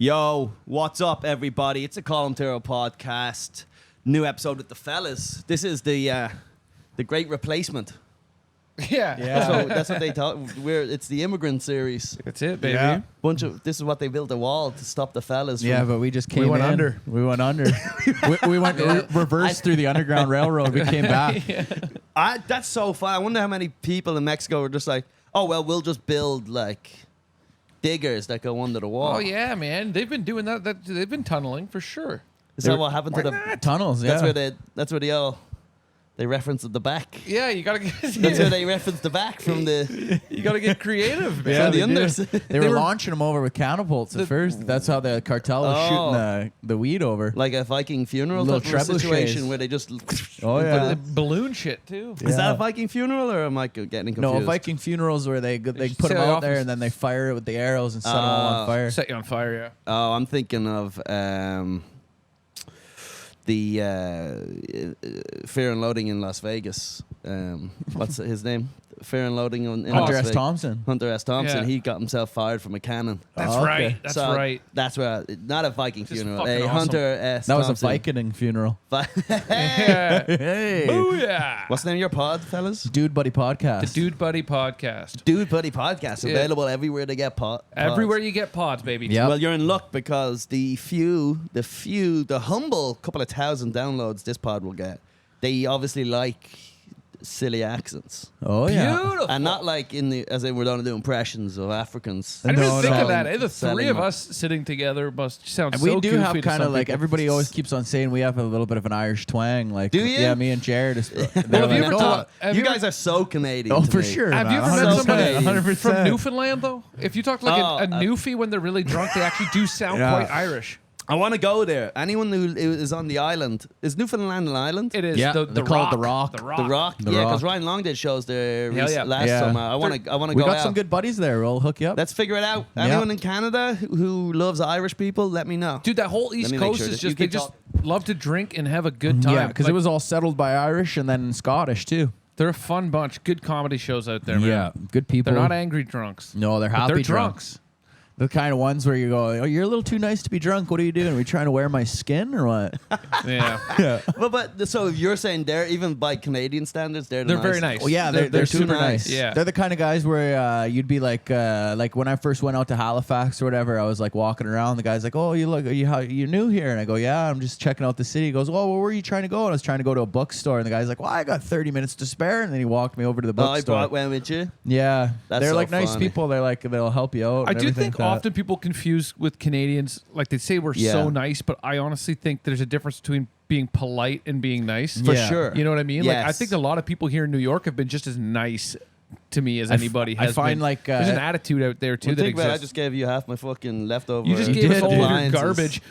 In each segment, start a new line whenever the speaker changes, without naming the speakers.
Yo, what's up, everybody? It's a Colum Tyrrell Podcast. New episode with the fellas. This is the great replacement.
Yeah.
So that's what they thought. It's the immigrant series.
That's it, baby.
Yeah.
This is what they built a wall to stop the fellas.
Yeah,
from,
but we just came
We went
in.
under.
We went under. we went reverse through the Underground Railroad. We came back.
That's so fun. I wonder how many people in Mexico are just like, oh well, we'll just build like diggers that go under the wall.
Oh yeah, man. They've been doing that. They've been tunneling for sure.
Is that what happened to the?
Tunnels, yeah.
That's where they reference the back.
Yeah, you gotta get.
That's where they reference the back from the.
You gotta get creative, man.
From the
they
unders.
did. They were launching them over with catapults at first. That's how the cartel was shooting the weed over.
Like a Viking funeral
Little
type of
trebuchets.
situation where they just.
Oh,
put
yeah.
it-
Balloon shit too.
Is that
Yeah.
a Viking funeral or am I getting confused?
No, Viking funerals where they put
just
them
set it
out
off
there
and
and then they fire it with the arrows and set them all on fire.
Set you on fire, yeah.
Oh, I'm thinking of the Fear and Loathing in Las Vegas. What's his name? Fear and Loathing in
Hunter
Las
S.
Vegas.
Thompson.
Hunter S. Thompson.
Yeah.
He got himself fired from a cannon.
That's
Oh, okay.
right. That's
So
right.
That's where not a Viking
Just
funeral.
fucking
A
awesome.
Hunter S.
That was a
Thompson.
Viking funeral.
Yeah.
Hey.
Booyah.
What's the name of your pod, fellas?
Dude Buddy Podcast.
The Dude Buddy Podcast.
Dude Buddy Podcast.
Yeah.
Available everywhere they get pods.
Everywhere you get pods, baby.
Yep.
Well, you're in luck because the humble couple of thousand downloads this pod will get, they obviously like silly accents.
Oh, yeah.
Beautiful.
And not like as in we're going to do impressions of Africans.
I didn't
No,
even think
no.
of that. The
Selling
three of
them.
us sitting together must sound
And
so
we do
goofy
have
to
kind
some
of like
people.
everybody always keeps on saying we have a little bit of an Irish twang. Like,
Do you?
Yeah, me and Jared.
Well, have you ever talked?
You guys are so Canadian.
Oh,
to
for
me.
sure.
Have you ever
So
met somebody
Canadian.
100%.
from Newfoundland, though? If you talk to like a
Oh,
Newfie when they're really drunk, they actually do sound
Yeah.
quite Irish.
I want to go there. Anyone who is on the island, is Newfoundland an island?
It is.
Yeah,
the
they call it the
Rock.
Rock.
The Rock.
The Rock.
The
Yeah,
Rock.
because Ryan Long did shows there
Hell yeah.
last
Yeah.
summer. I want to go
We got
out.
some good buddies there. We'll hook you up.
Let's figure it out.
Yeah.
Anyone in Canada who loves Irish people, let me know.
Dude, that whole East
me make
Coast
sure
is
that you
just, they
can
just
talk.
love to drink and have a good time.
Yeah, because
Like,
it was all settled by Irish and then Scottish too.
they're a fun bunch. Good comedy shows out there, man.
Yeah, good people.
They're not angry drunks.
No, they're
but
happy
they're
drunks. The kind of ones where you go, oh, you're a little too nice to be drunk. What are you doing? Are we trying to wear my skin or what?
Yeah.
Yeah.
But so you're saying they're, even by Canadian standards, they're
Very nice.
Oh yeah, they're
too
super
nice.
nice.
Yeah.
They're the kind of guys where you'd be like when I first went out to Halifax or whatever, I was like walking around. The guy's like, "Oh, you new here?" And I go, "Yeah, I'm just checking out the city." He goes, "Oh, well, where are you trying to go?" And I was trying to go to a bookstore, and the guy's like, "Well, I got 30 minutes to spare," and then he walked me over to the
Oh, I
bookstore.
brought one with you.
Yeah,
That's
they're
so
like nice
funny.
people. They're like they'll help you out.
I
and
do
everything
think
like that.
often people confuse with Canadians. Like they say we're
Yeah.
so nice, but I honestly think there's a difference between being polite and being nice.
For
Yeah.
sure.
You know what I mean? Like I
Yes.
think a lot of people here in New York have been just as nice to me as anybody
I
has
find
been.
like
There's an attitude out there too
Well,
that
think about it, I
exists.
just gave you half my fucking leftover.
You just
You
gave us
did,
all your
appliances.
garbage.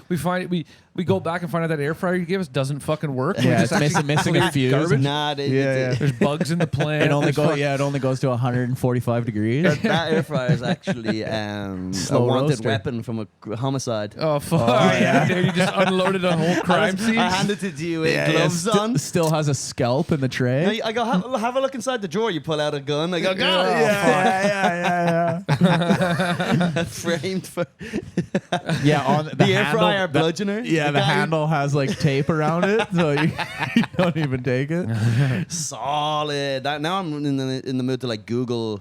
We go back and find out that air fryer you gave us doesn't fucking work. We're
yeah,
just
it's
actually
missing a
putting
fuse.
garbage.
Nah,
Yeah.
There's bugs in the plant.
It only
There's
goes it only goes to 145 degrees.
that air fryer is actually a
Slow
wanted
roaster.
weapon from a homicide.
Oh fuck!
yeah.
Dude, you just unloaded a whole crime scene.
I handed it to you with gloves on.
Still has a scalp in the tray.
I go, have a look inside the drawer. You pull out a gun. I go, got it.
yeah.
Framed for
Yeah, on the
air
handle,
fryer bludgeoner.
Yeah, the
guy-
handle has like tape around it, so you don't even take it.
Solid. Now I'm in the mood to like Google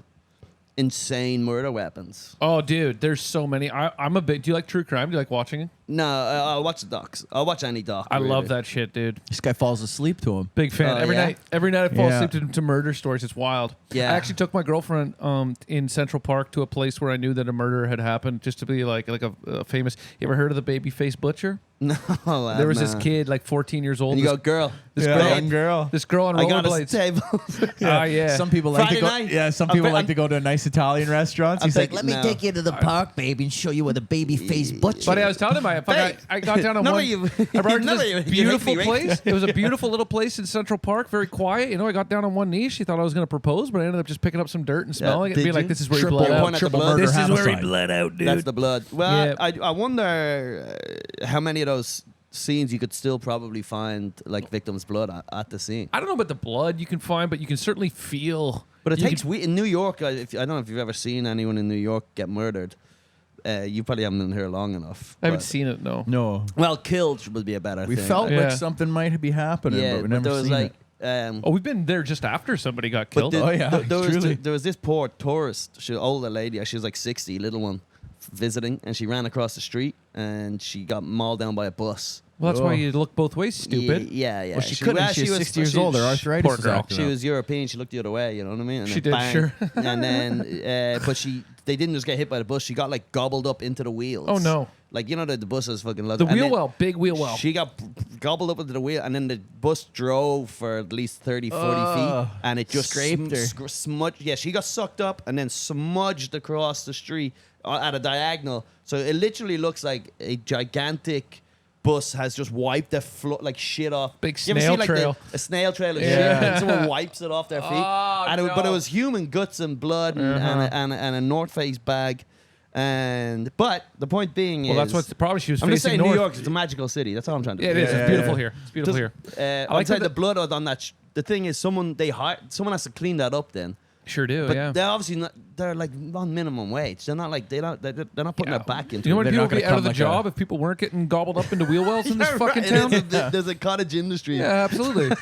insane murder weapons.
Oh, dude, there's so many. I'm a big. Do you like true crime? Do you like watching it?
No, I'll watch the docs. I'll watch any doc.
I love
really.
that shit, dude.
This guy falls asleep to him.
Big fan.
Oh,
every
yeah?
night I fall
Yeah.
asleep to murder stories. It's wild.
Yeah.
I actually took my girlfriend in Central Park to a place where I knew that a murder had happened, just to be like a famous. You ever heard of the Babyface Butcher?
No,
There was this kid, like 14 years old.
And you
this,
go, girl.
this
Yeah,
girl,
young girl.
this girl on
I got a
rollerblades.
table.
Ah, yeah.
Some people like
Friday
to go.
night.
Yeah, some
I'm
people
ve-
like
I'm-
to go to nice Italian restaurants.
I'm
He's like,
thinking-
"Let me
No.
take you to the park, baby, and show you what a baby face butcher."
But I was telling him, I got down on
Never
one.
you-
I brought her to
never
this
you hate
beautiful
me, right?
place. It was a beautiful little place in Central Park, very quiet. You know, I got down on one knee. She thought I was going to propose, but I ended up just picking up some dirt and smelling it and
did
being like,
you?
"This is where
Triple-
he bled
point
out.
at the blood.
murder
This is where he
homicide.
bled out, dude."
That's the blood. Well,
Yeah.
I wonder how many of those scenes you could still probably find like victims' blood at the scene.
I don't know about the blood you can find, but you can certainly feel.
But it
you
takes
can-
in New York. I don't know if you've ever seen anyone in New York get murdered. You probably haven't been here long enough.
I haven't
but-
seen it. No.
No.
Well, killed would be a better
We
thing.
felt
Yeah.
like something might be happening,
yeah,
but we
but
never
there was
seen
like.
it.
Oh, we've been there just after somebody got
But
killed.
Oh, yeah, truly.
there was this poor tourist, older lady. She was like 60, little one, visiting, and she ran across the street and she got mauled down by a bus.
Well, that's why
Oh.
you look both ways, stupid.
Yeah.
Well, she couldn't. She was 60 years old. Her
Poor
arthritis was
girl.
acting
She
up.
was European. She looked the other way. You know what I mean? And
She
then
did,
bang.
sure.
And then, but they didn't just get hit by the bus. She got like gobbled up into the wheels.
Oh, no.
Like you know that the bus is fucking.
The wheel well, big wheel well.
She got gobbled up into the wheel, and then the bus drove for at least 30, 40
Ugh.
feet, and it just
Scraped her.
smudged. Yeah, she got sucked up and then smudged across the street at a diagonal. So it literally looks like a gigantic bus has just wiped the like shit off.
Big
You ever
snail
see, like,
trail.
a snail trail of
Yeah.
shit, and someone wipes it off their feet.
Oh,
But it
no.
was human guts and blood and a North Face bag. But the point being
Well,
is,
that's what probably she was
I'm just
facing
saying
north.
New York is a magical city. That's all I'm trying to
Yeah, it
do.
is.
Yeah,
It's beautiful
yeah.
here. It's beautiful here.
I
like
like
that
the blood on that. The thing is, someone has to clean that up then.
Sure do.
But
yeah.
they're obviously not. They're like on minimum wage. They're not like they're not putting
Yeah.
their back into.
Do you know
it.
when
They're
people
not
would be
gonna
out of the
come like
job if people weren't getting gobbled up into wheel wells in this
Yeah,
fucking
right.
town?
There's a cottage industry.
Yeah, absolutely.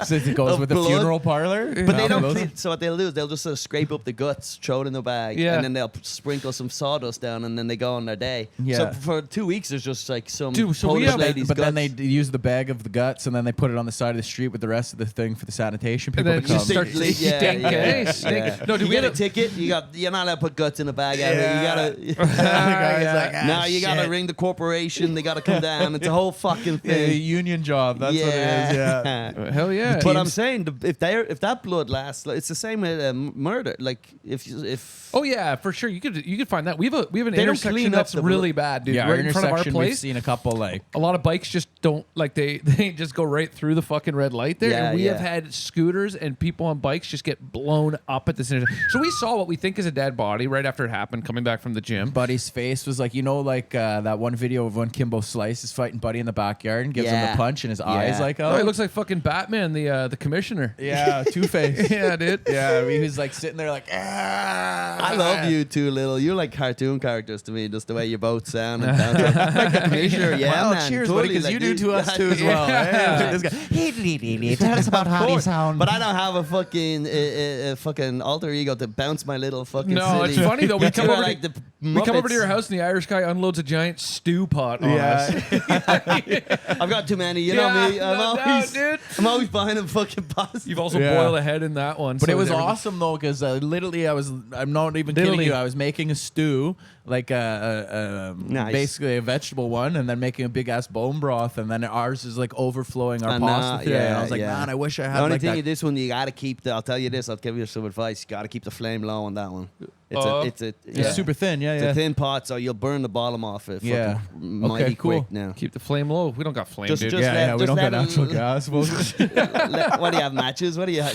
So it goes
Of
with the
blood.
funeral parlor.
But they don't
Those-
clean. So what they'll do is they'll just sort of scrape up the guts, throw it in the bag,
Yeah.
and then they'll sprinkle some sawdust down, and then they go on their day.
Yeah.
So for 2 weeks, there's just like some
Dude, so we
Polish
have-
lady's
But then
guts.
they use the bag of the guts and then they put it on the side of the street with the rest of the thing for the sanitation
And
people
then
to
it
come.
just starts to
Yeah,
stink.
yeah,
eh? Stink.
yeah.
No, do
you
we
get
have
a ticket? You're not allowed to put guts in a bag. Out
Yeah.
You gotta.
The guy's like, "Ah,
Now you gotta
shit."
ring the corporation. They gotta come down. It's a whole fucking
Yeah, a
thing.
union job. That's what it is. Yeah.
Hell yeah.
But I'm saying if that blood lasts, it's the same with murder. Like if
Oh yeah, for sure. You could find that. We have an
They don't
intersection
clean up
that's
the
really bad, dude.
Yeah, our
right in front of our
intersection, we've
place.
seen a couple like
A lot of bikes just don't like they just go right through the fucking red light there.
Yeah,
and we
yeah.
have had scooters and people on bikes just get blown up at this intersection. So we saw what we think is a dead body right after it happened, coming back from the gym.
Buddy's face was like, that one video of when Kimbo Slice is fighting Buddy in the backyard and gives him
Yeah.
the punch and his eyes like
Oh, he looks like fucking Batman, the commissioner.
yeah, Two-Face.
Yeah, dude.
Yeah, he was like sitting there like,
I love you two little. You're like cartoon characters to me, just the way you both sound and sound. Like the commissioner, yeah,
Wow,
man.
cheers,
totally,
buddy, because
like,
you do to us too as well.
Yeah.
This guy, tell us about how you sound.
But I don't have a fucking alter ego to bounce my little fucking
No,
city.
it's funny though. We
You
come
two are
over
like
to,
the
we come over to
Muppets.
your house and the Irish guy unloads a giant stew pot on us.
yeah.
I've got too many. You know me.
no, dude.
I'm always buying them fucking pots.
You've also
Yeah.
boiled a head in that one.
But
so
it was
there
awesome though, because literally I'm not even kidding
Literally.
you. I was making a stew, like
Nice.
basically a vegetable one, and then making a big ass bone broth, and then ours is like overflowing our
And,
pasta today. And I was like,
yeah.
man, I wish I had
The only
like
thing
that.
is this one, you gotta keep I'll tell you this. I'll give you some advice. You gotta keep the flame low on that one. It's
It's super thin,
It's a
yeah.
thin pot, so you'll burn the bottom off it.
Yeah.
fucking mighty
Okay, cool.
quick now.
keep the flame low. We don't got flame,
Just-
dude.
just-
Yeah, we
just
don't
let
got
it-
natural gas.
What do you have, matches? What do you have?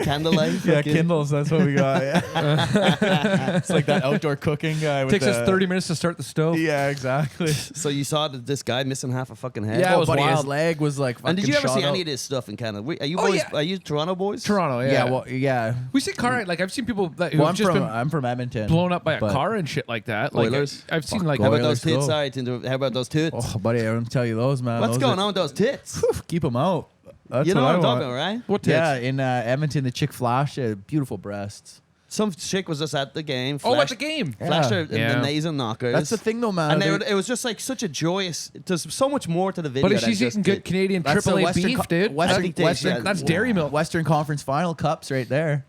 Candlelight?
Yeah,
Fucking-
Kindles. That's what we got. Yeah. It's like that outdoor cooking guy. With
Takes
the,
us 30 minutes to start the stove.
Yeah, exactly.
So you saw this guy missing half a fucking head?
Yeah, it
Oh,
was
buddy, his
wild.
leg was like.
And did you ever
fucking
see
shot
any
out.
of this stuff in Canada? Are you
Oh,
boys?
yeah.
Are you Toronto boys?
Toronto, yeah.
Yeah, well, yeah.
We see car like I've seen people that who've
Well,
just been
I'm from Edmonton.
blown up by a
but-
car and shit like that. Like
Oilers?
I've seen
Fuck
like
How about
Oilers
those tits?
go.
Sorry, how about those tits?
Oh, buddy, I don't tell you those, man.
What's
Those
going
are-
on with those tits?
Keep them out. That's
You know
what
what
I
I'm talking
want.
about, right?
what tits?
Yeah, in Edmonton, the chick flash, beautiful breasts.
Some chick was just at the game.
Oh, at
flashed-
the game.
Flashed her
Yeah.
the nays and knockers.
That's the thing, though, man.
And
They-
it was just like such a joyous. There's so much more to the video.
But if
than
she's
just
eating good Canadian
That's the
AAA
Western
beef,
co-
dude.
Western-
That's dairy milk.
Western Conference Final cups right there.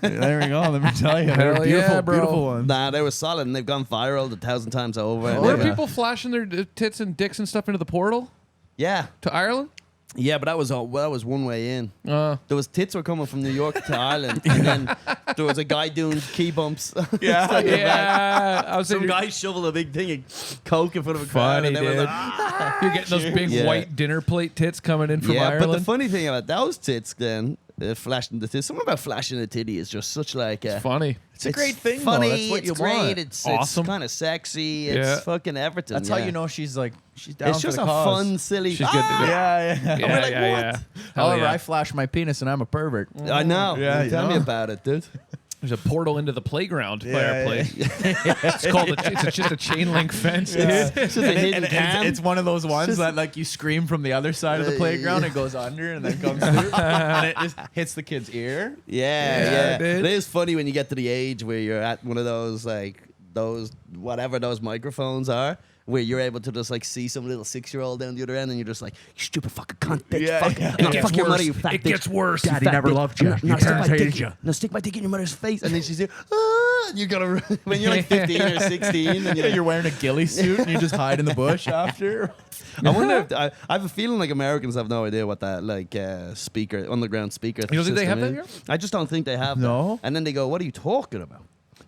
There we go. Let me tell you, they're
Hell
beautiful,
yeah, bro.
beautiful ones.
Nah, they were solid and they've gone viral 1,000 times over. and
Oh,
Were
they've-
yeah.
people flashing their tits and dicks and stuff into the portal
Yeah,
to Ireland?
yeah, but that was one way in. There was tits were coming from New York to Ireland, and then there was a guy doing key bumps.
Yeah,
Yeah, I was
Some
saying
guy shoveled a big thing of coke in front of a crowd,
funny,
and everyone's
dude.
like, "Ah."
You're getting those big
Yeah.
white dinner plate tits coming in from
Yeah,
Ireland.
but the funny thing about those tits, then flashing the tits, something about flashing a titty is just such like
it's funny.
It's a great thing, though.
Funny,
That's what
it's
you
great.
want.
It's
Awesome.
kind of sexy. It's
Yeah.
fucking everything.
That's
yeah.
how you know she's down
It's just
for
a
the cause.
fun, silly.
She's good to go.
Yeah, yeah.
Yeah,
we're like,
yeah,
what?
yeah. Hell
However,
yeah.
I flash my penis and I'm a pervert.
I know.
Yeah, you
Tell me
know.
about it, dude.
There's a portal into the playground by our
Yeah,
place. It's called. It's just a chain link fence.
Yeah.
Dude.
It's just a hidden
And
cam.
it's one of those ones
Just-
that like you scream from the other side of the playground, it goes under and then comes through, and it just hits the kid's ear.
Yeah.
dude.
It is funny when you get to the age where you're at one of those whatever those microphones are, where you're able to just like see some little 6-year-old down the other end, and you're just like, you stupid fucking cunt, bitch.
Yeah,
fuck,
yeah.
no,
It gets
fuck your
worse.
mother, you fat
It
bitch.
gets worse.
You
Daddy
fat
never
bitch.
loved you.
No,
Your
stick
parents
my
hated
dick-
you.
No, stick my dick in your mother's face, and then she's like, you gotta run. When you're like 15 or 16, and
You're wearing a ghillie suit and you just hide in the bush after.
I wonder if I have a feeling like Americans have no idea what that like underground speaker.
You don't think they have
system
that
is.
here?
I just don't think they have.
No?
That. And then they go, "What are you talking about?"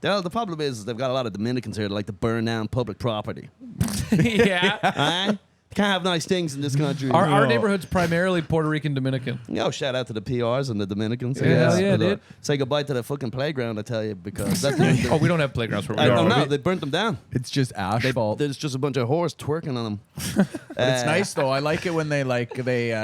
Well, the problem is they've got a lot of Dominicans here that like to burn down public property.
Yeah.
Right? Can't have nice things in this country.
Our neighborhood's primarily Puerto Rican Dominican.
Shout out to the PRs and the Dominicans. I
Yeah,
guess.
yeah,
But,
dude.
say goodbye to the fucking playground, I tell you, because that's
Oh, we don't have playgrounds where we
I don't
are.
know. They burnt them down.
It's just asphalt.
There's just a bunch of whores twerking on them.
But it's nice though. I like it when they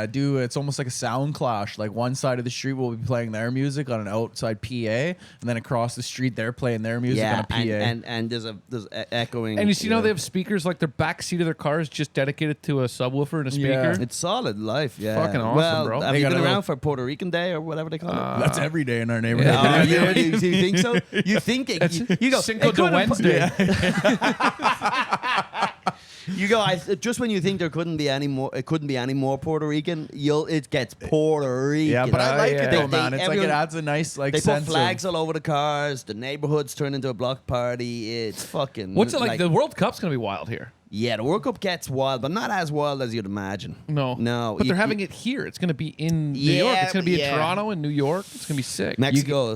do. It's almost like a sound clash. Like one side of the street will be playing their music on an outside PA, and then across the street they're playing their music on a PA.
and there's echoing.
And you see now they have speakers like their back seat of their car is just dedicated to a subwoofer and a speaker.
Yeah.
It's solid life, yeah.
Fucking awesome,
well,
bro.
Have
They
you
got
been
a
around
little-
for Puerto Rican Day or whatever they call it?
That's every day in our neighborhood.
Oh, yeah, do you think so? You think it?
It's
You go
Cinco
it
de
couldn't-
Wednesday.
You go. Just when you think there couldn't be any more, it couldn't be any more Puerto Rican. It gets Puerto Rican.
Yeah, but I like
yeah.
it though,
They-
man. It's like
everyone-
it adds a nice like
They put
sense
flags
of.
all over the cars. The neighborhoods turn into a block party. It's fucking.
What's it like? The World Cup's gonna be wild here.
Yeah, the World Cup gets wild, but not as wild as you'd imagine. No.
But they're having it here. It's gonna be in New York. It's gonna be
Yeah.
in Toronto and New York. It's gonna be sick.
Mexico.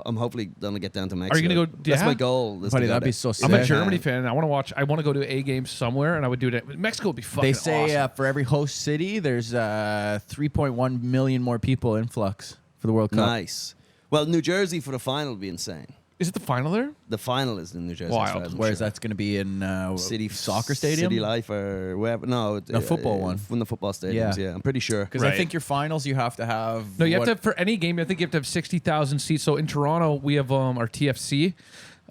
I'm hopefully gonna get down to Mexico.
Are you gonna go?
That's
yeah?
my goal. is to
Buddy,
go
that'd be
there.
so sick.
I'm a
Yeah.
Germany fan. I want to watch. I want to go to a game somewhere, and I would do it. Mexico would be fucking.
They say
awesome.
for every host city, there's 3.1 million more people influx for the World Cup.
Nice. Well, New Jersey for the final would be insane.
Is it the final there?
The final is in New Jersey.
Wild.
as far as I'm
Whereas
sure.
that's going to be in
City
soccer stadium.
City Life or wherever. No,
The football one.
From the football stadiums. Yeah, I'm pretty sure.
Because I
Right.
think your finals you have to have.
No, you have
what-
to have, for any game. I think you have to have 60,000 seats. So in Toronto, we have our TFC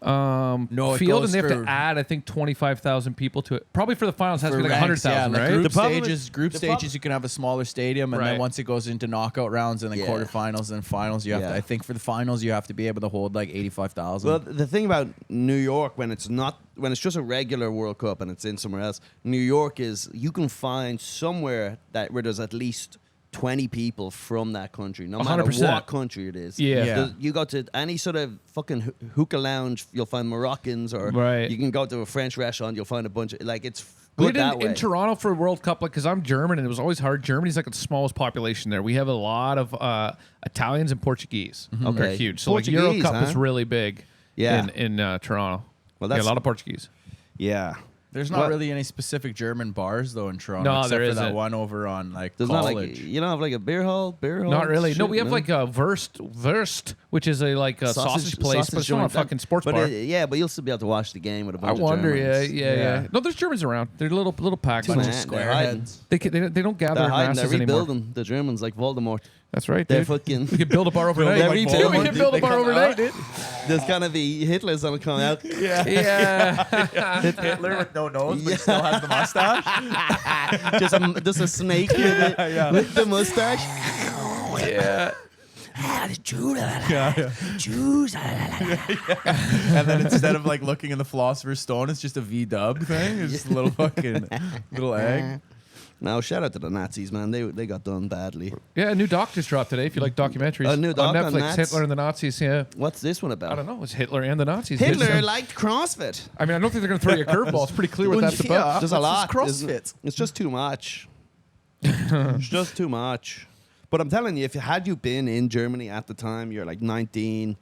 No, it
field,
goes
and they have
for-
to add, I think, 25,000 people to it. Probably for the finals, it has to
for
be like
ranks,
100,000,
yeah, like
right?
Group
The problem
stages,
is-
group
the
stages,
prob-
you can have a smaller stadium, and
Right.
then once it goes into knockout rounds and then
Yeah.
quarterfinals and finals, you have to.
Yeah.
I think for the finals, you have to be able to hold like 85,000.
Well, the thing about New York, when it's just a regular World Cup and it's in somewhere else, New York is you can find somewhere where there's at least 20 people from that country, no matter
100%.
what country it is.
Yeah.
Yeah.
You go to any sort of fucking hookah lounge, you'll find Moroccans, or
Right.
you can go to a French restaurant, you'll find a bunch of it's
We
good
did
that way.
in Toronto for World Cup, like, because I'm German and it was always hard. Germany's like the smallest population there. We have a lot of Italians and Portuguese. They're
Okay.
huge. So like Euro
Portuguese,
Cup
huh?
is really big.
Yeah.
In Toronto.
Well,
Yeah,
that's
a lot of Portuguese.
yeah.
There's not
What-
really any specific German bars though in Toronto.
No,
except
there
for that
isn't.
one over on like
There's not
college.
like you don't have like a beer hall.
Not really. No,
shit,
we have like a Wurst, which is a sausage place, but it's not a
joint.
fucking sports
but
bar.
yeah, but you'll still be able to watch the game with a
I
bunch
wonder.
of
Yeah,
Germans.
yeah. No, there's Germans around. They're little packs.
Bunch of
Man,
square
they're hiding.
heads.
They don't gather
They're
in
hiding. They're
masses anymore.
rebuilding the Germans like Voldemort.
That's right,
They're
dude.
fucking.
We could build a bar overnight.
They're
Yeah,
rebuilding.
we can build a
They
bar
come
overnight,
out.
dude.
There's gonna be Hitler's gonna come out.
Yeah.
Hitler with no nose, but he still has the mustache.
just a snake with the mustache.
Yeah.
And then instead of like looking in the Philosopher's Stone, it's just a V-dub thing. It's just a little fucking little egg.
Now shout out to the Nazis, man. They got done badly.
Yeah, a new doc just dropped today. If you like documentaries,
A new doc
on
on
Netflix,
Nats?
Hitler and the Nazis. Yeah,
What's this one about?
I don't know. It's Hitler and the Nazis.
Hitler
It's-
liked CrossFit.
I mean, I don't think they're going to throw you a curveball. It's pretty clear what that's about.
There's a lot.
CrossFit.
isn't it? It's just too much. It's just too much. But I'm telling you, had you been in Germany at the time, you're like 19,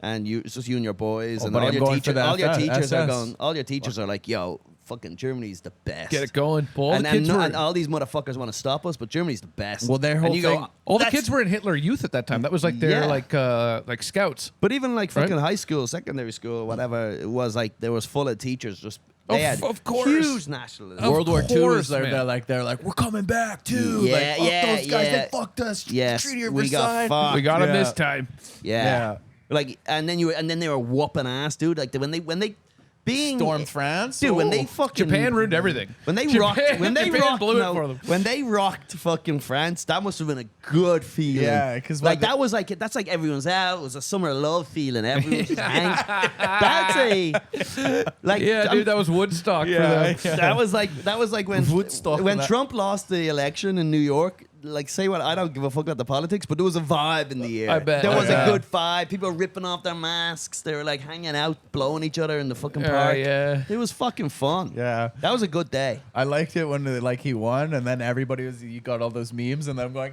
and it's just you and your boys,
Oh,
and
buddy,
all
I'm
your
going for
teachers,
the
all your teachers are
SS.
going. All your teachers are like, "Yo, fucking Germany's the best."
Get it going. All
And,
the kids were.
and all these motherfuckers want to stop us, but Germany's the best.
Well, their whole
and you
thing-
go,
all the
"That's
kids were in Hitler Youth at that time. That was like their
Yeah.
like scouts.
But even like
Right?
fucking high school, secondary school, whatever, it was like there was full of teachers just they
Of-
had
of course.
huge nationalism.
Of
World War II
course,
is they're
man.
like we're coming back too.
Yeah,
like, fuck
yeah,
those guys,
yeah.
they fucked us.
Yes,
Treaty of
we got
Versailles.
fucked.
We got him
Yeah.
this time.
Yeah. Like, and then they were whooping ass, dude. Like when they being
Stormed France,
dude. When they fucking
Japan ruined everything.
When they
Japan-
rocked, when they
Japan
rocked,
blew it
no,
for them.
when they rocked fucking France, that must have been a good feeling.
Yeah, 'cause
like
what
that was like that's like everyone's out. It was a summer of love feeling. Everyone's just hanging. That's a like
Yeah, dude, that was Woodstock for them.
that was like when
Woodstock
when
that.
Trump lost the election in New York. Like, say what, I don't give a fuck about the politics, but there was a vibe in the air.
I bet.
There was
Yeah.
a good vibe. People were ripping off their masks. They were like hanging out, blowing each other in the fucking park.
Yeah.
It was fucking fun.
Yeah.
That was a good day.
I liked it when like he won, and then everybody was. You got all those memes, and them going.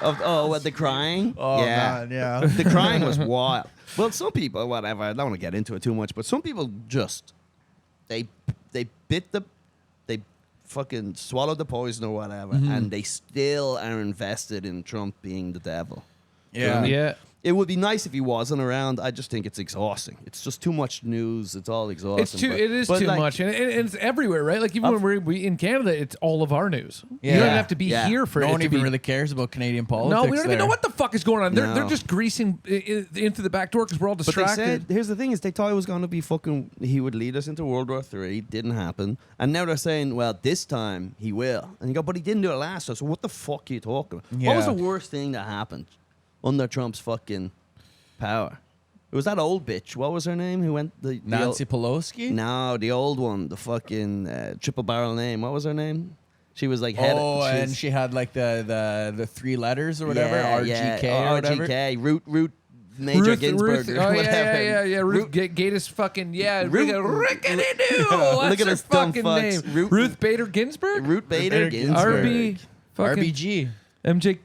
What, the crying?
Oh man, yeah.
The crying was wild. Well, some people, whatever, I don't want to get into it too much, but some people just, they fucking swallowed the poison or whatever, and they still are invested in Trump being the devil.
Yeah.
Yeah.
It would be nice if he wasn't around. I just think it's exhausting. It's just too much news. It's all exhausting.
It is too much, and it's everywhere, right? Like even when we in Canada, it's all of our news. You
Yeah.
don't have to be
Yeah.
here for
No
it
one
to
even
be.
really cares about Canadian politics.
No, we don't even know
there.
what the fuck is going on. They're
No.
just greasing into the back door because we're all
But they
distracted.
said, here's the thing: is they thought it was going to be fucking. He would lead us into World War III. Didn't happen, and now they're saying, well, this time he will. And you go, but he didn't do it last time. So what the fuck are you talking about? What was
Yeah.
the worst thing that happened under Trump's fucking power? It was that old bitch. What was her name? Who went the
Nancy Pelosi?
No, the old one, the fucking triple barrel name. What was her name? She was like head.
Oh, and
she's-
she had like the three letters or whatever,
Yeah,
RGK
yeah,
or whatever.
RGK, Ruth Major Ginsburg. or
Oh yeah,
whatever.
yeah. Ruth Gatus fucking
Ruth-
Rickety-doo.
Look
That's
at
her
this dumb
fucking
fucks.
name. Ruth Bader Ginsburg.
Ruth Bader
Bader
Ginsburg.
RB. Fucking
RBG.
MGK.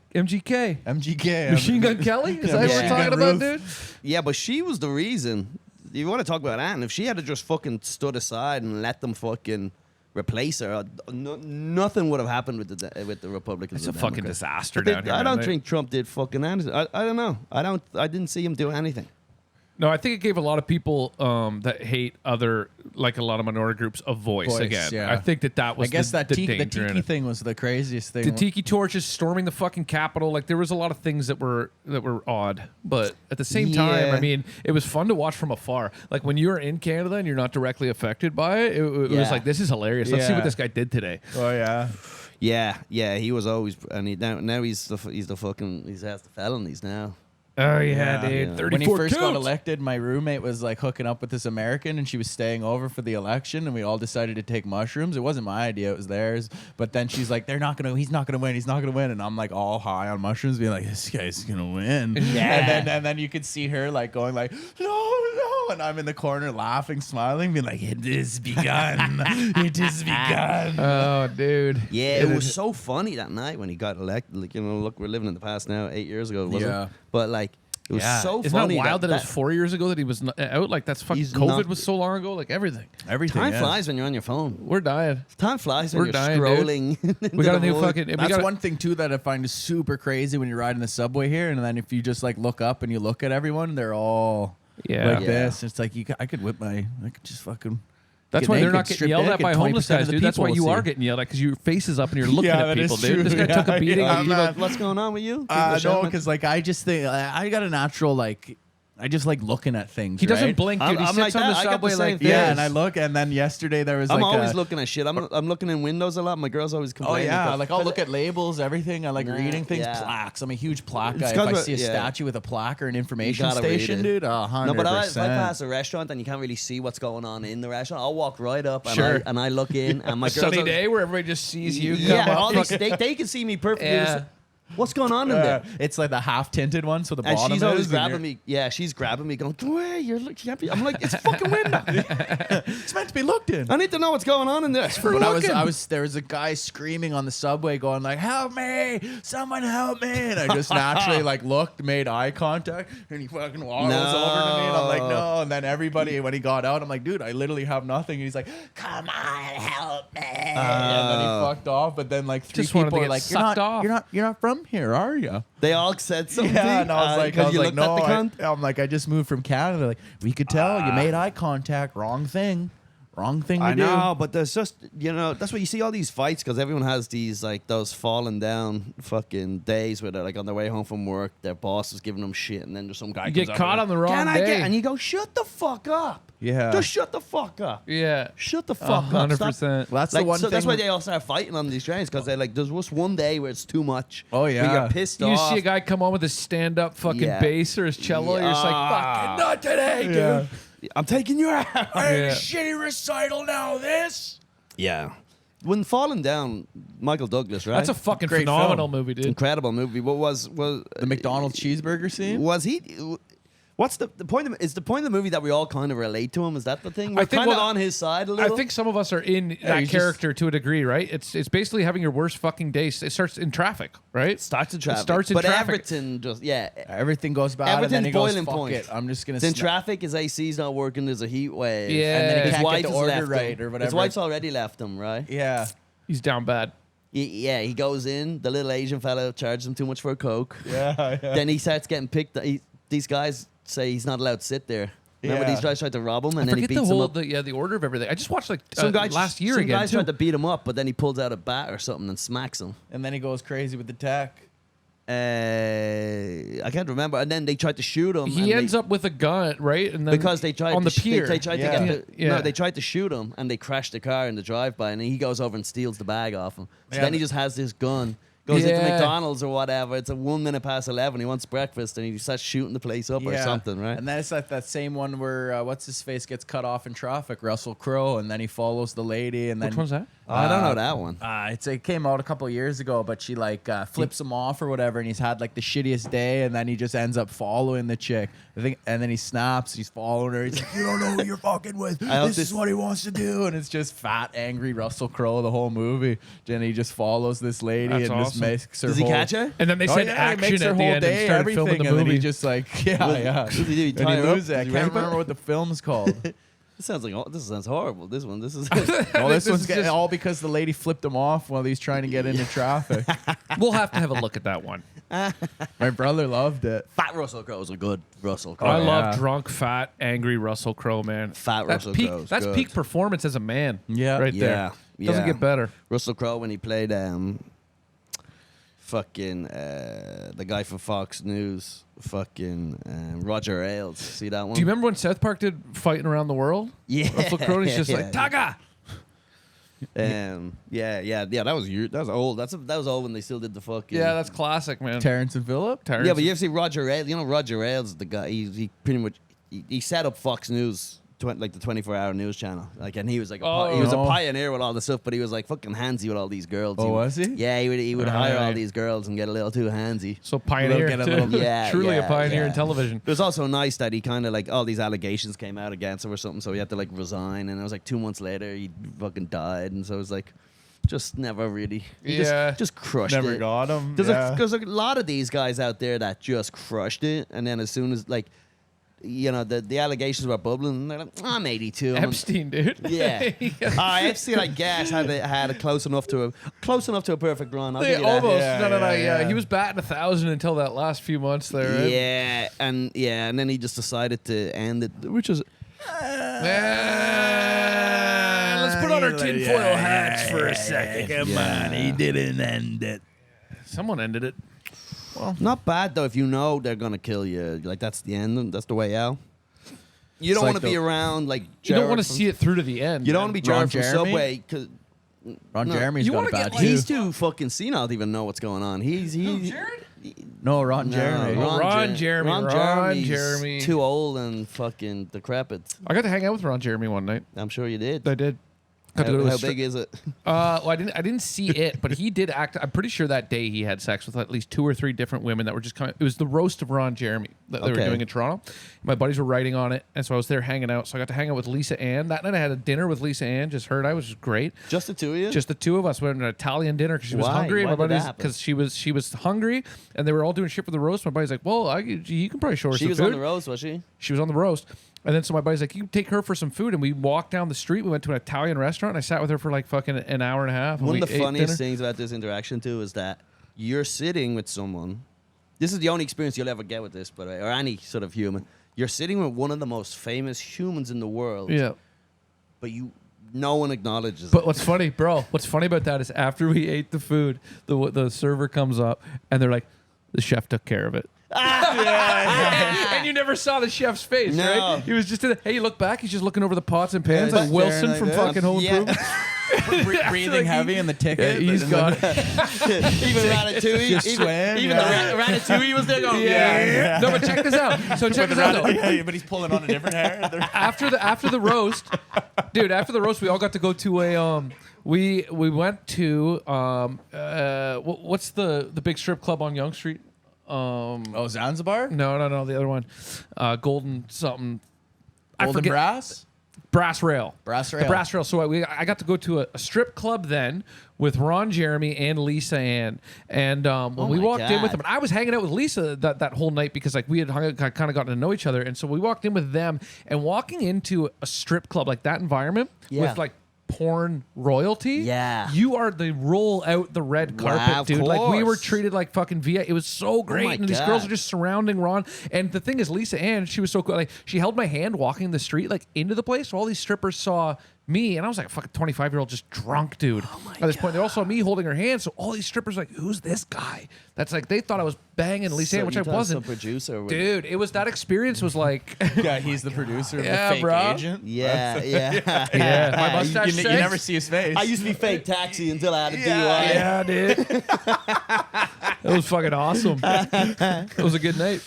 MGK.
Machine Gun Kelly. Is that what
Machine
we're
Gun
talking about,
Ruth.
dude?
Yeah, but she was the reason. You want to talk about that? And if she had just fucking stood aside and let them fucking replace her, nothing would have happened with the Republicans.
It's
and
a fucking
Democrats.
disaster
But they-
down here.
I don't
man.
think Trump did fucking anything. I don't know. I didn't see him do anything.
No, I think it gave a lot of people that hate other, like a lot of minority groups, a voice again.
yeah.
I think that was
I guess
the
the
danger in
tiki
it.
thing was the craziest thing.
The tiki torches storming the fucking Capitol, like there was a lot of things that were odd, but at the same time,
Yeah.
I mean, it was fun to watch from afar. Like when you're in Canada and you're not directly affected by it, it was
Yeah.
like, this is hilarious. Let's see
Yeah.
what this guy did today.
Oh yeah.
Yeah. He was always, and now he's the fucking he has the felonies now.
Oh
Yeah.
dude,
Yeah.
34
When he first got
counts.
elected, my roommate was like hooking up with this American, and she was staying over for the election, and we all decided to take mushrooms. It wasn't my idea; it was theirs. But then she's like, "He's not gonna win. He's not gonna win." And I'm like, all high on mushrooms, being like, "This guy's gonna win."
Yeah.
And then you could see her like going like, "No," and I'm in the corner laughing, smiling, being like, "It is begun. It is begun."
Oh, dude.
Yeah, it was so funny that night when he got elected. Like, look, we're living in the past now. 8 years ago, wasn't
Yeah.
it? But like, it was
Yeah.
so
Isn't
funny.
that wild that, it was 4 years ago that he was out? Like that's fucking
He's
COVID
not-
was so long ago. Like everything.
Everything.
time
yeah.
flies when you're on your phone.
We're dying.
Time flies when
We're
you're
dying,
scrolling.
We got a new
into the
fucking. We
That's
got
one thing too that I find is super crazy when you're riding the subway here, and then if you just like look up and you look at everyone, they're all
Yeah.
like
Yeah.
this. It's like I could just fucking.
That's
get
why they're
naked,
not getting
strip
yelled at
naked,
by homeless
20% of
guys,
the
dude. That's why
people
you
will
are
see.
getting yelled at because your face is up and you're looking
Yeah,
at
that
people,
is
dude.
true.
This guy took a beating.
Yeah,
and
man.
What's going on with you? People
No,
shouting?
because like I just think I got a natural like I just like looking at things.
he doesn't
right?
blink, dude. He
I'm
sits
like
on the
that. I got the
subway
same
like
thing.
this.
Yeah, and I look, and then yesterday there was
I'm
like
always
a,
looking at shit. I'm looking in windows a lot. My girl's always
Oh
complaining.
yeah,
but-
like I'll look at labels, everything. I like
Nah,
reading things,
yeah.
plaques. I'm a huge plaque
It's
guy. If
'cause
I
we're-
see a
yeah.
statue with a plaque or an information
gotta read
station,
it.
dude, 100%.
No, but if I pass a restaurant and you can't really see what's going on in the restaurant, I'll walk right up and,
Sure.
I look in and my girl's
Sunny
always-
day where everybody just sees you.
Yeah,
come
all
up.
these, they can see me perfectly.
Yeah.
Just, what's going on in there?
It's like the half tinted one, so the
And
bottom
she's always
is, and
grabbing
you're-
me. Yeah, she's grabbing me, going, "Hey, you're looking at me." I'm like, "It's a fucking window.
It's meant to be looked in.
I need to know what's going on in there."
When there was a guy screaming on the subway, going like, "Help me! Someone help me!" And I just naturally like looked, made eye contact, and he fucking waddles over to me, and I'm like, "No!" And then everybody, when he got out, I'm like, "Dude, I literally have nothing." And he's like, "Come on, help me!" And then he fucked off. But then like three
Just wanted to
people were
get
like,
sucked off.
You're not from here, are you?"
They all said something.
Yeah, and I was like,
because you looked
"No."
at the cunt.
I'm like, "I just moved from Canada." Like, we could tell you made eye contact. Wrong thing. wrong thing to
I
do.
know, but there's just, that's why you see all these fights, because everyone has these, like, those falling down fucking days where they're, like, on their way home from work, their boss is giving them shit, and then there's some guy
You
comes
get
up
caught
and,
on the wrong
"Can I
day."
get-" And you go, shut the fuck up.
Yeah.
Just shut the fuck up.
Yeah.
Shut the fuck up. Stop.
100%.
Well, that's
Like,
the one
so
thing.
that's why they all start fighting on these trains, because they're like, there's just one day where it's too much.
Oh, yeah.
Where you're pissed
You
off.
see a guy come on with his stand-up fucking
Yeah.
bass or his cello, you're just like, fucking not today, dude.
I'm taking your ass.
Yeah.
Shitty recital now, this.
Yeah. When Falling Down, Michael Douglas, right?
That's a fucking
Great
phenomenal
film.
movie, dude.
incredible movie. What was
The McDonald's cheeseburger scene?
was he? What's the point of is the point of the movie that we all kind of relate to him? Is that the thing?
I
We're
think
kind of
what-
on his side a
I
little.
think some of us are in that
he's
character to a degree, right? It's basically having your worst fucking day. It starts in traffic, right?
it starts in traffic.
starts in
but
traffic.
Everything just
Everything goes bad, and then
Everything's
he goes,
boiling
fuck
point.
it. I'm just going
It's in
to
traffic. His AC's not working. There's a heat wave.
Yeah.
And then he
His
can't
wife
get the
has
order
left
right
him.
or whatever.
His wife's already left him, right?
Yeah.
He's down bad.
He goes in. The little Asian fella charges him too much for a Coke.
Yeah.
Then he starts getting picked. These guys say he's not allowed to sit there. Remember
Yeah.
these guys tried to rob him, and
I
then he
forget
beats
the
them
whole
up.
the order of everything. I just watched like
Some guy
last year
some
again
guys
too.
tried to beat him up, but then he pulls out a bat or something and smacks him.
And then he goes crazy with the tech.
I can't remember. And then they tried to shoot him.
He ends up with a gun, right? And then
because they tried
on
to
the pier.
They tried
Yeah.
to get the,
Yeah.
no, they tried to shoot him, and they crashed the car in the drive-by, and then he goes over and steals the bag off him. So
Yeah.
then he just has this gun. Goes into
Yeah.
McDonald's or whatever. It's a 1 minute past 11. He wants breakfast, and he starts shooting the place up or something, right?
And then it's like that same one where what's his face gets cut off in traffic, Russell Crowe, and then he follows the lady, and then
Which one's that?
I don't know that one.
it came out a couple of years ago, but she like flips him off or whatever, and he's had like the shittiest day, and then he just ends up following the chick. I think, and then he snaps. He's following her. He's like, "You don't know who you're fucking with.
hope
This is what he wants to do." And it's just fat, angry Russell Crowe the whole movie. Then he just follows this lady
That's
and just
awesome.
makes her.
Does he
whole-
catch her?
And then they
Oh,
said
yeah, he
action
makes her
at the
whole
end
day,
and started
everything,
filming the
and then
movie.
he just like, yeah.
Did he
And
tie
he
her up?
loses it. I
Did he
can't
rape her?
remember what the film's called.
This sounds like this sounds horrible. This one. This is.
Well, this
This
one's
is
getting
just-
all because the lady flipped him off while he's trying to get into traffic.
We'll have to have a look at that one.
My brother loved it.
Fat Russell Crowe's a good Russell Crowe.
I
yeah.
love drunk, fat, angry Russell Crowe, man.
Fat
that's
Russell
peak,
Crowe's
That's
good.
peak performance as a man.
Yeah.
right there.
Yeah,
Doesn't
yeah.
get better.
Russell Crowe when he played fucking the guy from Fox News, fucking Roger Ailes. See that one?
Do you remember when South Park did Fighting Around the World?
Yeah,
Russell Crowe is just
yeah.
like Taga.
Yeah. That was old. That was old when they still did the fucking.
Yeah, that's classic, man.
Terrence and Phillip?
Terrence.
Yeah, but you ever see Roger Ailes? You know Roger Ailes, the guy. He pretty much he set up Fox News, like the 24-hour news channel. Like, and he was like he was a
Oh.
pioneer with all the stuff, but he was like fucking handsy with all these girls.
Oh, was he?
Yeah, he would hire all
Alright.
these girls and get a little too handsy.
So pioneer,
Get a
too.
little-
Yeah,
Truly a
yeah,
pioneer in
yeah.
television.
It was also nice that he kind of like all these allegations came out against him or something, so he had to like resign. And it was like 2 months later he fucking died, and so it was like just never really. He
Yeah.
just crushed
Never
it.
got him.
There's a lot of these guys out there that just crushed it, and then as soon as like, you know, the allegations were bubbling, and they're like, I'm 82.
Epstein, dude.
Yeah. Epstein, I guess, had a close enough to a perfect run. I'll
They
give you that.
almost.
Yeah,
no.
yeah,
Yeah,
yeah.
he was batting 1,000 until that last few months there. Right?
and then he just decided to end it, which is
Let's put on our tinfoil hats for a second.
Come on, he didn't end it.
Someone ended it.
not bad though. If you know they're gonna kill you, like that's the end. That's the way out. You don't
like
want to be
the-
around like.
You don't want to
Jared
see it through to the end.
You don't
man.
want to be
Ron
Jared from
Jeremy?
Subway because
Ron
No.
Jeremy's
You
got a
wanna
bad
get, like-
he's
too.
too fucking senile to even know what's going on. He's
Jared?
No, Ron
No,
Jeremy.
Ron Jeremy. Ron
Jeremy's
Jeremy.
too old and fucking decrepit.
I got to hang out with Ron Jeremy one night.
I'm sure you did.
I did. Got to go to a
How
stri-
big is it?
Well, I didn't see it, but he did act. I'm pretty sure that day he had sex with at least 2 or 3 different women that were just coming. It was the roast of Ron Jeremy that they were
Okay.
doing in Toronto. My buddies were writing on it, and so I was there hanging out. So I got to hang out with Lisa Ann. That night I had a dinner with Lisa Ann, just her and I, which was great.
Just the two of you?
Just the two of us went to an Italian dinner because she was
Why?
hungry.
Why
My
did that
buddies
happen?
because she was hungry, and they were all doing shit for the roast. My buddy's like, "Well, you can probably show her
she
some
was
food."
on the roast, was she?
She was on the roast. And then so my buddy's like, you can take her for some food. And we walked down the street. We went to an Italian restaurant. And I sat with her for like fucking an hour and a half. And
One
we
of the
ate
funniest
dinner.
things about this interaction too is that you're sitting with someone. This is the only experience you'll ever get with this, by the way, or any sort of human. You're sitting with one of the most famous humans in the world.
Yeah.
But no one acknowledges
But
it.
what's funny, bro? What's funny about that is after we ate the food, the server comes up and they're like, "The chef took care of it." And you never saw the chef's face,
No.
right? He was just hey, you look back, he's just looking over the pots and pans
Yeah,
like
just
Wilson
staring
from
like
fucking Home
Yeah.
Improvement.
Breathing heavy in the
Yeah,
ticket.
he's got it.
Even Ratatouille,
Just
even,
swam,
even
yeah.
the Ratatouille was there going,
Yeah. No, but check this out. So check this out though.
Yeah, but he's pulling on a different hair.
After the roast, dude, after the roast, we all got to go to a we went to what's the big strip club on Yonge Street?
Oh, Zanzibar?
No, the other one, Golden something. I
Golden
forget.
Brass?
Brass Rail.
Brass
The
Rail.
Brass Rail. So I got to go to a strip club then with Ron Jeremy and Lisa Ann. And when we
my
walked in with
God.
them, and I was hanging out with Lisa that whole night because like we had kind of gotten to know each other. And so we walked in with them, and walking into a strip club like that environment
Yeah.
with like porn royalty,
Yeah.
you are the roll out the red
Wow,
carpet,
of
dude. Like we were
course.
treated like fucking VI. It was so great,
my
and these
God.
girls are just surrounding Ron. And the thing is, Lisa Ann, she was so cool. Like she held my hand walking the street, like into the place. So all these strippers saw me, and I was like a fucking 25-year-old just drunk dude. At this point, they all saw me holding her hand. So all these strippers were like, who's this guy? That's like they thought I was banging Lisa Ann, which I wasn't.
Producer with
Dude, it was that experience was like,
Yeah, he's the producer of
Yeah,
the fake
bro.
agent.
Yeah, yeah.
yeah, my mustache.
You
says-
never see his face.
I used to be fake taxi until I had a DUI.
Yeah, dude. It was fucking awesome. It was a good night.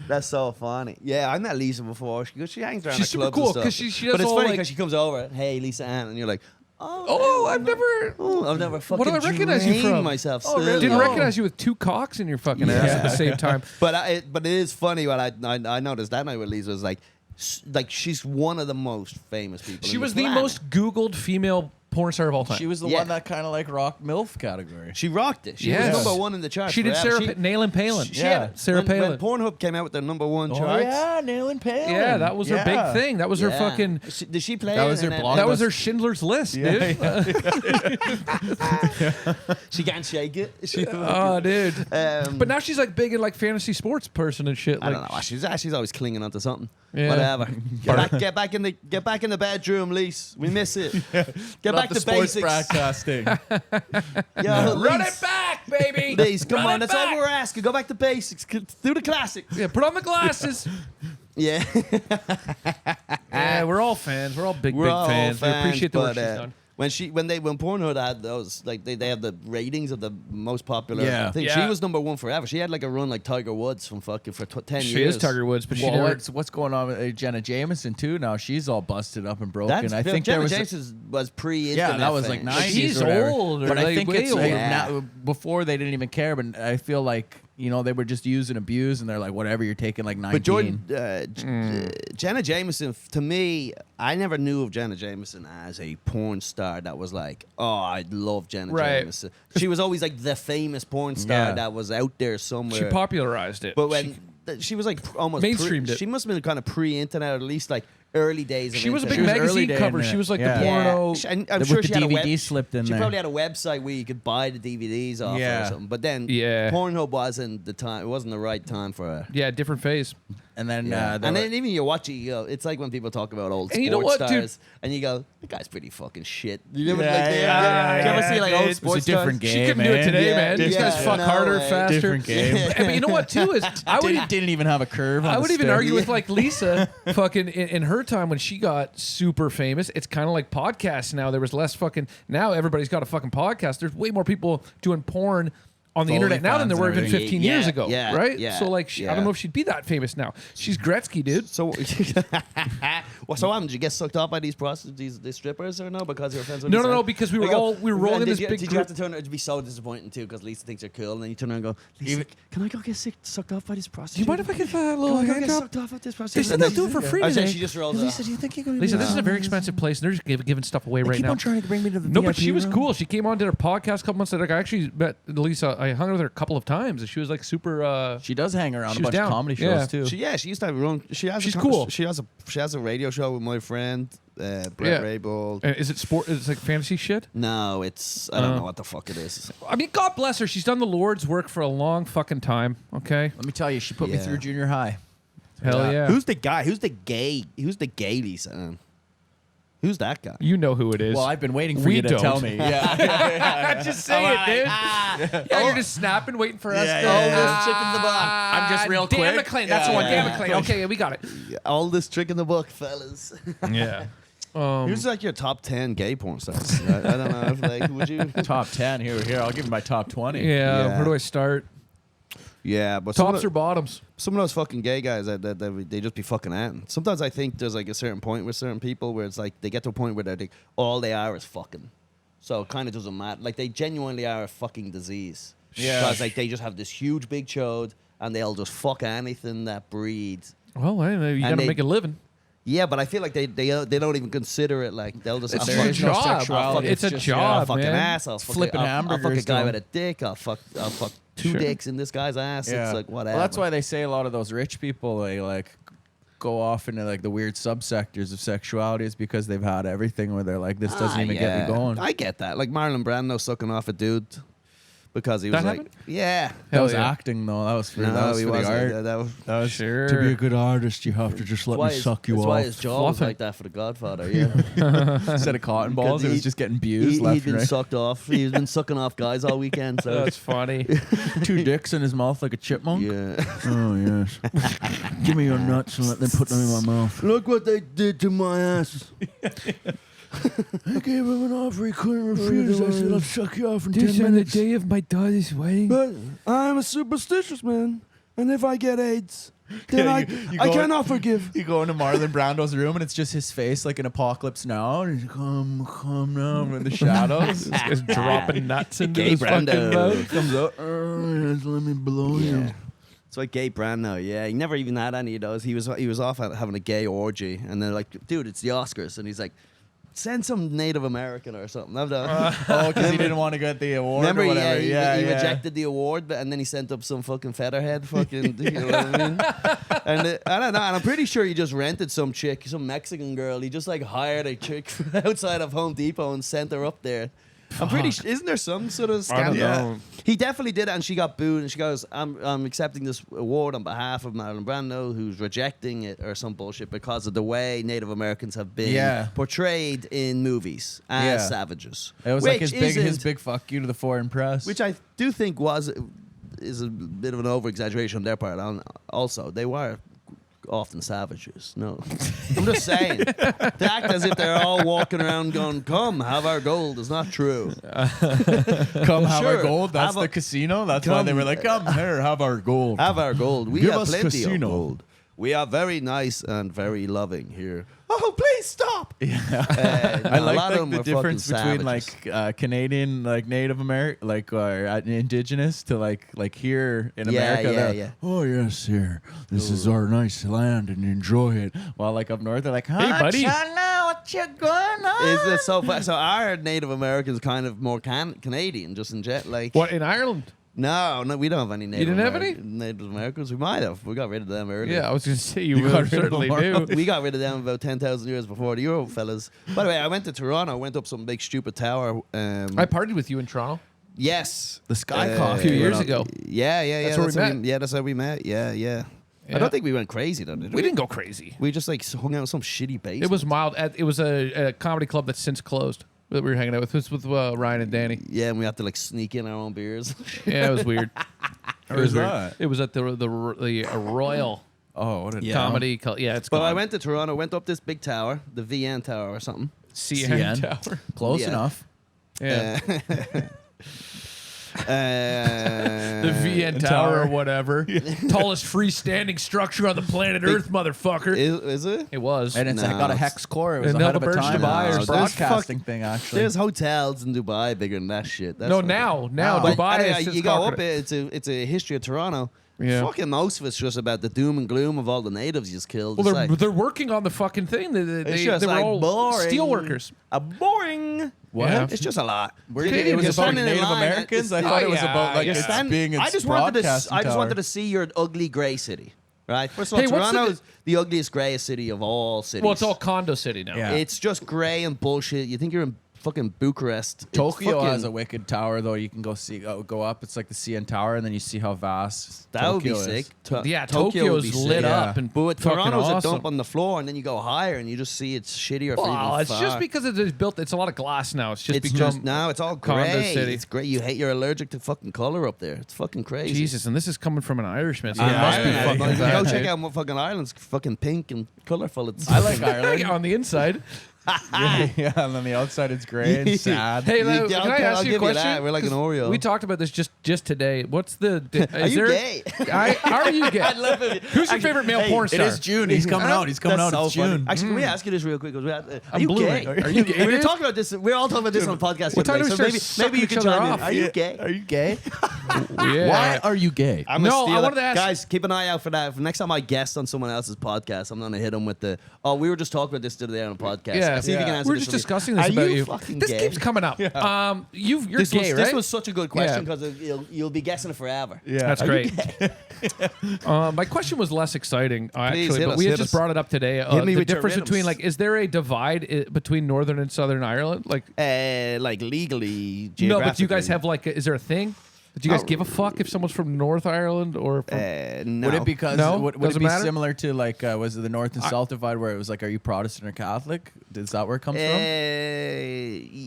That's so funny. Yeah, I met Lisa before. She hangs around
She's
the
super
clubs
cool,
and stuff.
'cause she does
But it's
all,
funny
like-
because she comes over, hey, Lisa Ann, and you're like,
Oh, I've never
I've never fucking
do I recognize you
drained
from?
myself.
Oh,
still.
really?
didn't
Oh.
recognize you with two cocks in your fucking ass at the same time.
But it is funny what I noticed that night with Lisa was like she's one of the most famous people.
She
on
was
the
the
planet.
most Googled female porn star of all time.
She was the
Yeah.
one that kind of like rock MILF category.
She rocked it. She
Yes.
was number one in the charts.
She did
forever.
Sarah Nail and Palin.
She
Yeah.
had it.
Sarah
when
Palin.
Pornhub came out with their number one
Oh
charts.
yeah, Nail and Palin.
Yeah, that was her big thing. That was her
Yeah.
fucking.
Did she play?
That
it
was her
in
blog-
That was her Schindler's List, dude.
She can't shake it. She,
Oh, dude.
um,
But now she's like big in like fantasy sports person and shit.
I
Like,
don't know. She's always clinging onto something.
Yeah.
Whatever. Get back in the bedroom, Lise. We miss it. Get back
the
to
sports
basics.
broadcasting.
Yo,
Run
Lise.
it back, baby.
Lise, come
Run
on.
it
That's all
back.
we're asking. Go back to basics. Do the classics.
Yeah, put on the glasses.
Yeah.
Yeah, we're all fans. We're all big
all
fans. We appreciate the work she's done.
When Pornhub had those, like they have the ratings of the most popular
Yeah.
thing.
Yeah.
She was number one forever. She had like a run like Tiger Woods from fucking for 10
She
years.
is Tiger Woods, but she
Well,
never.
what's going on with Jenna Jameson too? Now she's all busted up and broken.
That's,
I think
Jenna
there was.
Jameson was pre-internet.
Yeah, that was like
fame.
90s.
She's
or whatever.
old, or
but I
like
think
way
it's
old.
like
Yeah.
now, before they didn't even care, but I feel like they were just use and abuse, and they're like, whatever, you're taking like 19.
But Jordan, Jenna Jameson, to me, I never knew of Jenna Jameson as a porn star that was like, oh, I love Jenna
Right.
Jameson. She was always like the famous porn star
Yeah.
that was out there somewhere.
She popularized it.
But when she was like almost
Mainstreamed it.
She must have been kind of pre-internet, or at least like early days. Of
she was a big
internet.
She was early
magazine
day
cover.
in
She
it.
was like
Yeah.
the porno.
I'm
With
sure
the
she had a
DVD slipped in
She
there.
probably had a website where you could buy the DVDs off
Yeah.
or something. But then
Yeah.
Pornhub wasn't the time. It wasn't the right time for her.
Yeah, different phase.
and then
Yeah.
there
And
were-
then even you watch it, you go, it's like when people talk about old
And
sports
you know what, dude?
stars, and you go, the guy's pretty fucking shit. You never,
Yeah,
like, they-
yeah,
you ever
yeah,
see like
dude.
old
It's a
sports
different
stars?
game.
She couldn't do it today,
Yeah,
man. These
yeah,
guys fuck
no
harder,
way.
faster.
Different game.
But you know what, too, is I would
didn't even have a curve. On
I
the
would even
stick.
argue with like Lisa, fucking in her time when she got super famous. It's kind of like podcasts now. There was less fucking. Now everybody's got a fucking podcast. There's way more people doing porn on the
With
internet now than there
OnlyFans
were
and
even
everything.
15
Yeah,
years ago,
yeah,
right?
yeah,
So like, I
yeah.
don't know if she'd be that famous now. She's Gretzky, dude.
So, well, so did you get sucked off by these prostitutes, these strippers, or no? Because you were friends with
No,
Lisa?
no, no, because we were
Like,
all- we were
and
rolling
did
this
you,
big
Did you
group-
have to turn? It'd be so disappointing too, because Lisa thinks you're cool, and then you turn around and go, Lisa, can I go get sucked off by these
Do
prostitutes?
you mind if I get a
Can
little
I go
hand
get
job?
sucked off at this
They
prostitute?
said they'll do it for free
I said
today.
she just rolls
Lisa,
off.
do you think you're going to
Lisa, this is a very expensive place, and they're just giving stuff away right
keep
now.
on trying to bring me to the
No, but
VIP
she was
room.
cool. She came on, did her podcast a couple months later. Like, I actually met Lisa. I hung out with her a couple of times, and she was like super.
She does hang around
She
a
was
bunch
down.
of comedy
Yeah.
shows too.
She used to have her own.
She's cool.
She has a radio show with my friend Brett
Yeah.
Raybould.
Is it sport? Is it like fantasy shit?
No, it's I don't know what the fuck it is.
I mean, God bless her. She's done the Lord's work for a long fucking time. Okay.
Let me tell you, she put me
Yeah.
through junior high.
Hell yeah.
Who's the guy? Who's the gay Lisa? Who's that guy?
You know who it is.
Well, I've been waiting for
We
you to
don't.
tell me. Yeah.
Just say it, dude. Yeah, you're just snapping, waiting for us to.
yeah. Chicken in the box. I'm just real
Dan
quick.
McLean. That's the one. Dan McLean. Okay, we got it.
Oldest trick in the book, fellas.
Yeah.
Who's like your top 10 gay porn stars? I don't know. If, like, would you?
Top 10. Here. I'll give you my top 20.
Yeah. Where do I start?
Yeah, but
Tops or bottoms?
some of those fucking gay guys that they just be fucking at. Sometimes I think there's like a certain point with certain people where it's like they get to a point where they all they are is fucking. So it kind of doesn't matter. Like they genuinely are a fucking disease.
Yeah.
Because like they just have this huge big chode and they'll just fuck anything that breeds.
Well, I don't know. You got to make a living.
Yeah, but I feel like they don't even consider it. Like they'll just
It's
I'll
a
fuck-
job.
I'll fuck-
It's a
just-
job,
I'll fuck an
man.
ass. I'll fuck
Flipping
I'll fuck a
hamburgers,
guy
though.
with a dick. I'll fuck two
Sure.
dicks in this guy's ass. It's like whatever.
Well, that's why they say a lot of those rich people, they like go off into like the weird subsectors of sexuality is because they've had everything where they're like, this doesn't even get me going.
I get that. Like Marlon Brando sucking off a dude because he was
That
like,
happened?
yeah.
That
Hell
was
yeah.
acting though. That was for,
No,
that was
he
for the
wasn't.
art.
That was,
That was
Sure.
to be a good artist, you have to just let me suck you
that's
off.
why his jaw was
Fluffing.
like that for The Godfather. Yeah,
Instead of cotton balls, it
Because
was just getting abused
he'd
left
been
and right.
sucked off. He's been sucking off guys all weekend. So
That's funny.
2 dicks in his mouth like a chipmunk.
yeah.
Oh yes. Give me your nuts and let them put them in my mouth.
Look what they did to my ass.
I gave him an offer he couldn't refuse. I said I'll suck you off in 10
on the
minutes.
day of my daughter's wedding.
But I'm a superstitious man, and if I get AIDS, then
Yeah,
I
you
I
go-
cannot forgive.
You go into Marlon Brando's room and it's just his face like in Apocalypse Now. And he's like, come now in the shadows.
Just dropping nuts into
Gay
his fucking
Brando.
mouth.
Comes up. Yes, let me blow you.
Yeah. It's like gay Brando. Yeah, he never even had any of those. He was off having a gay orgy, and they're like, dude, it's the Oscars, and he's like, send some Native American or something.
Oh, because he didn't want to get the award
Remember,
or whatever.
he rejected the award, and then he sent up some fucking featherhead, fucking, you know what I mean? And I don't know, and I'm pretty sure he just rented some chick, some Mexican girl. He just like hired a chick outside of Home Depot and sent her up there. I'm pretty sure, isn't there some sort of
I don't
scandal?
know.
He definitely did it, and she got booed, and she goes, I'm accepting this award on behalf of Marlon Brando, who's rejecting it or some bullshit because of the way Native Americans have been portrayed in movies as savages.
It was like his
isn't-
big fuck you to the foreign press.
which I do think is a bit of an over-exaggeration on their part. Also, they were often savages. No, I'm just saying. To act as if they're all walking around going, "Come, have our gold," is not true.
come have our
Sure,
gold. That's
have
the
a-
casino. That's why they were like, come here, have our gold.
Have our gold. We
Give
have
us
plenty
casino.
of gold. We are very nice and very loving here. Oh, please stop!
Yeah.
No,
I
a lot
like
of them
the
were
difference
fucking
between
savages.
like Canadian, like Native American, like indigenous to like here in America.
yeah,
they're,
yeah.
Oh yes, here. This is our nice land and enjoy it. While like up north, they're like,
Hey, buddy.
China, what you going on?
Is it so? So our Native Americans kind of more Canadian, just in jet like.
What, in Ireland?
No, we don't have any Native
didn't have any?
Native Americans. We might have. We got rid of them earlier.
Yeah, I was going to say
You
you
got rid of
certainly
them.
do.
We got rid of them about 10,000 years before the Euro fellas. By the way, I went to Toronto. I went up some big stupid tower.
I partied with you in Toronto.
Yes.
The Sky
A
Coffee.
few years
Toronto.
ago.
Yeah.
That's where we
how
met.
yeah, that's how we met. Yeah.
Yeah.
I don't think we went crazy though, did we?
We didn't go crazy.
We just like hung out with some shitty base.
It was mild. It was a comedy club that's since closed that we were hanging out with. It was with Ryan and Danny.
Yeah, and we had to like sneak in our own beers.
Yeah, it was weird. It
Where
was
was
weird.
that?
It was at the Royal
Oh, what a
Comedy. Yeah, it's
But
gone.
I went to Toronto, went up this big tower, the VN Tower or something.
CN
CN.
Tower.
Close
Yeah.
enough.
Yeah.
The
The VN Tower or whatever. Tallest freestanding structure on the planet Earth, motherfucker.
Is it?
It was.
And it's
No,
got a
it's-
hex core. It was
And
ahead of
Nelda
a
Birch
time.
Dubai or
It's a
something. There's
broadcasting
fuck-
thing, actually.
There's hotels in Dubai bigger than that shit. That's
No,
fucking-
now
But
Dubai
anyway,
is just
you go up
conquered
it. It's a history of Toronto.
Yeah.
Fucking most of it's just about the doom and gloom of all the natives you just killed.
Well,
It's like,
they're working on the fucking thing.
it's
They
just
were
like
all
boring.
steel workers.
Boring.
What?
Yeah.
It's just a lot.
Where
You-
did
you're
it was about
standing in
Native
line,
Americans? I
it's-
thought it was
yeah,
about like
yeah.
it's
Stand-
being its
I just wanted
broadcasting
to
tower.
see your ugly grey city. Right. First of all,
Hey, what's the
Toronto is the ugliest, greyest city of all cities.
Well, it's all condo city now.
Yeah.
It's just grey and bullshit. You think you're in fucking Bucharest. It's
Tokyo
fucking-
has a wicked tower though. You can go up. It's like the CN Tower, and then you see how vast.
That would be
Tokyo
sick.
is.
Yeah,
Tokyo would be
Tokyo's lit
sick.
up and
But
fucking
Toronto's a
awesome.
dump on the floor, and then you go higher, and you just see it's shittier. for
Well,
even
it's just
far.
because it's built. It's a lot of glass now. It's just
It's
become
just now it's all
condo
grey.
city.
It's great. You're allergic to fucking color up there. It's fucking crazy.
Jesus, and this is coming from an Irishman. So
Yeah,
it must be
yeah,
fucking
yeah.
bad,
Go
hey?
check out what fucking Ireland's fucking pink and colorful. It's
I like Ireland.
on the inside.
yeah, and on the outside it's gray and sad.
Hey,
Yeah,
can I
I'll
ask you a
give you
question?
that. We're like an
'Cause
Oreo.
We talked about this just today. What's the?
Are you gay?
Are you gay?
I love it.
Who's your favorite male porn
It
star?
is June. He's coming out. He's coming
That's
out.
so
It's
funny.
June.
Actually, can we ask you this real quick? 'Cause Are
I'm
you
blue.
gay?
Are you gay,
We were
dude?
talking about this. We're all talking about this on the podcast.
What time
yesterday,
do we
so
start
maybe you
sucking
can
each other
chime in.
off?
Are you gay?
Are you gay?
Yeah.
Why are you gay?
I'm
No,
gonna
I
steal
wanted
it.
to ask-
Guys, keep an eye out for that. For next time I guest on someone else's podcast, I'm gonna hit them with the. Oh, we were just talking about this the other day on a podcast.
Yeah,
See if you can answer
we're
this
just
for me.
discussing this
Are
about
you
you.
fucking
This
gay?
keeps coming up. You're
This
gay,
was,
right?
This was such a good question
Yeah.
because you'll be guessing it forever.
Yeah.
That's great. My question was less exciting, actually,
hit
but
us,
we had
hit
just
us.
brought it up today.
Hit me
The
with your
difference between,
rhythms.
like, is there a divide between Northern and Southern Ireland? Like,
Like legally,
no, but do you guys
geographically.
have, like, is there a thing? Do you guys give a fuck if someone's from North Ireland or from.
No.
Would it because
No?
would it
Doesn't
be
matter?
similar to like was it the North and South divide where it was like are you Protestant or Catholic? Is that where it comes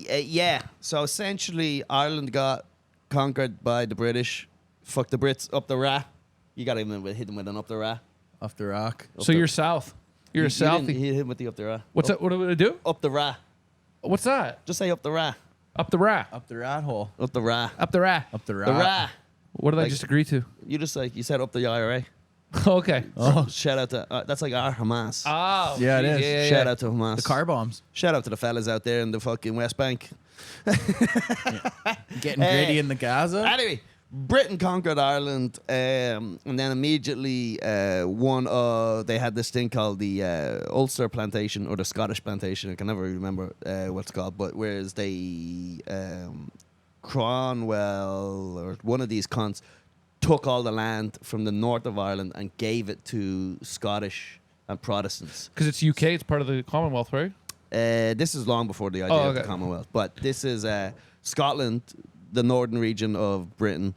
Yeah. So essentially, Ireland got conquered by the British. Fuck the Brits up the Ra. You got to hit them with an up the Ra.
from? Off the rock.
So you're South. You're a Southie.
Hit him with the up the Ra.
What's that? What do we do?
Up the Ra.
What's that?
Just say up the Ra.
Up the Ra.
Up the rat hole.
Up the Ra.
Up the Ra.
Up the
The
rat.
Ra.
What did I
Like-
just agree to?
You just like you said up the IRA.
Okay.
Oh.
Shout out to that's like our Hamas.
Oh.
Yeah, it is.
Yeah,
Shout out to Hamas.
The car bombs.
Shout out to the fellas out there in the fucking West Bank.
Getting gritty in the Gaza.
Anyway, Britain conquered Ireland, and then immediately they had this thing called the Ulster Plantation or the Scottish Plantation. I can never remember what it's called, but whereas they Cromwell or one of these cunts took all the land from the north of Ireland and gave it to Scottish and Protestants.
Because it's UK, it's part of the Commonwealth, right?
This is long before the idea of the
okay.
Commonwealth, but this is Scotland, the northern region of Britain.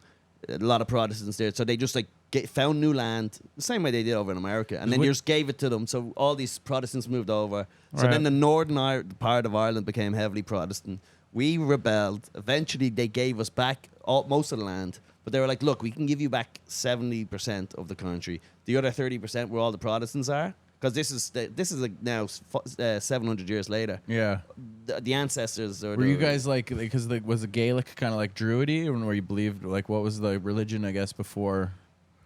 A lot of Protestants there, so they just like found new land, the same way they did over in America, and then they just gave it to them. So all these Protestants moved over. So
Right.
then the northern part of Ireland became heavily Protestant. We rebelled. Eventually, they gave us back most of the land, but they were like, "Look, we can give you back 70% of the country. The other 30% where all the Protestants are." Because this is like now 700 years later.
Yeah.
The ancestors.
Were you guys like because was the Gaelic kind of like Druidy, or where you believed like what was the religion I guess before?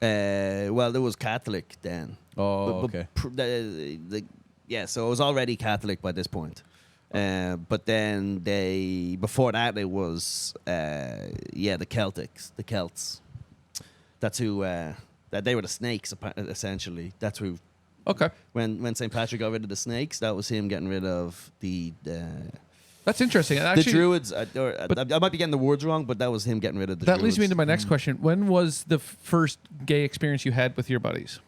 Well, there was Catholic then.
Oh,
But
okay.
yeah, so it was already Catholic by this point. But then before that it was the Celts. That's who that they were the snakes essentially. That's who.
Okay.
When St. Patrick got rid of the snakes, that was him getting rid of the
That's interesting. Actually,
the Druids. I might be getting the words wrong, but that was him getting rid of the
that
Druids.
leads me into my next question. When was the first gay experience you had with your buddies?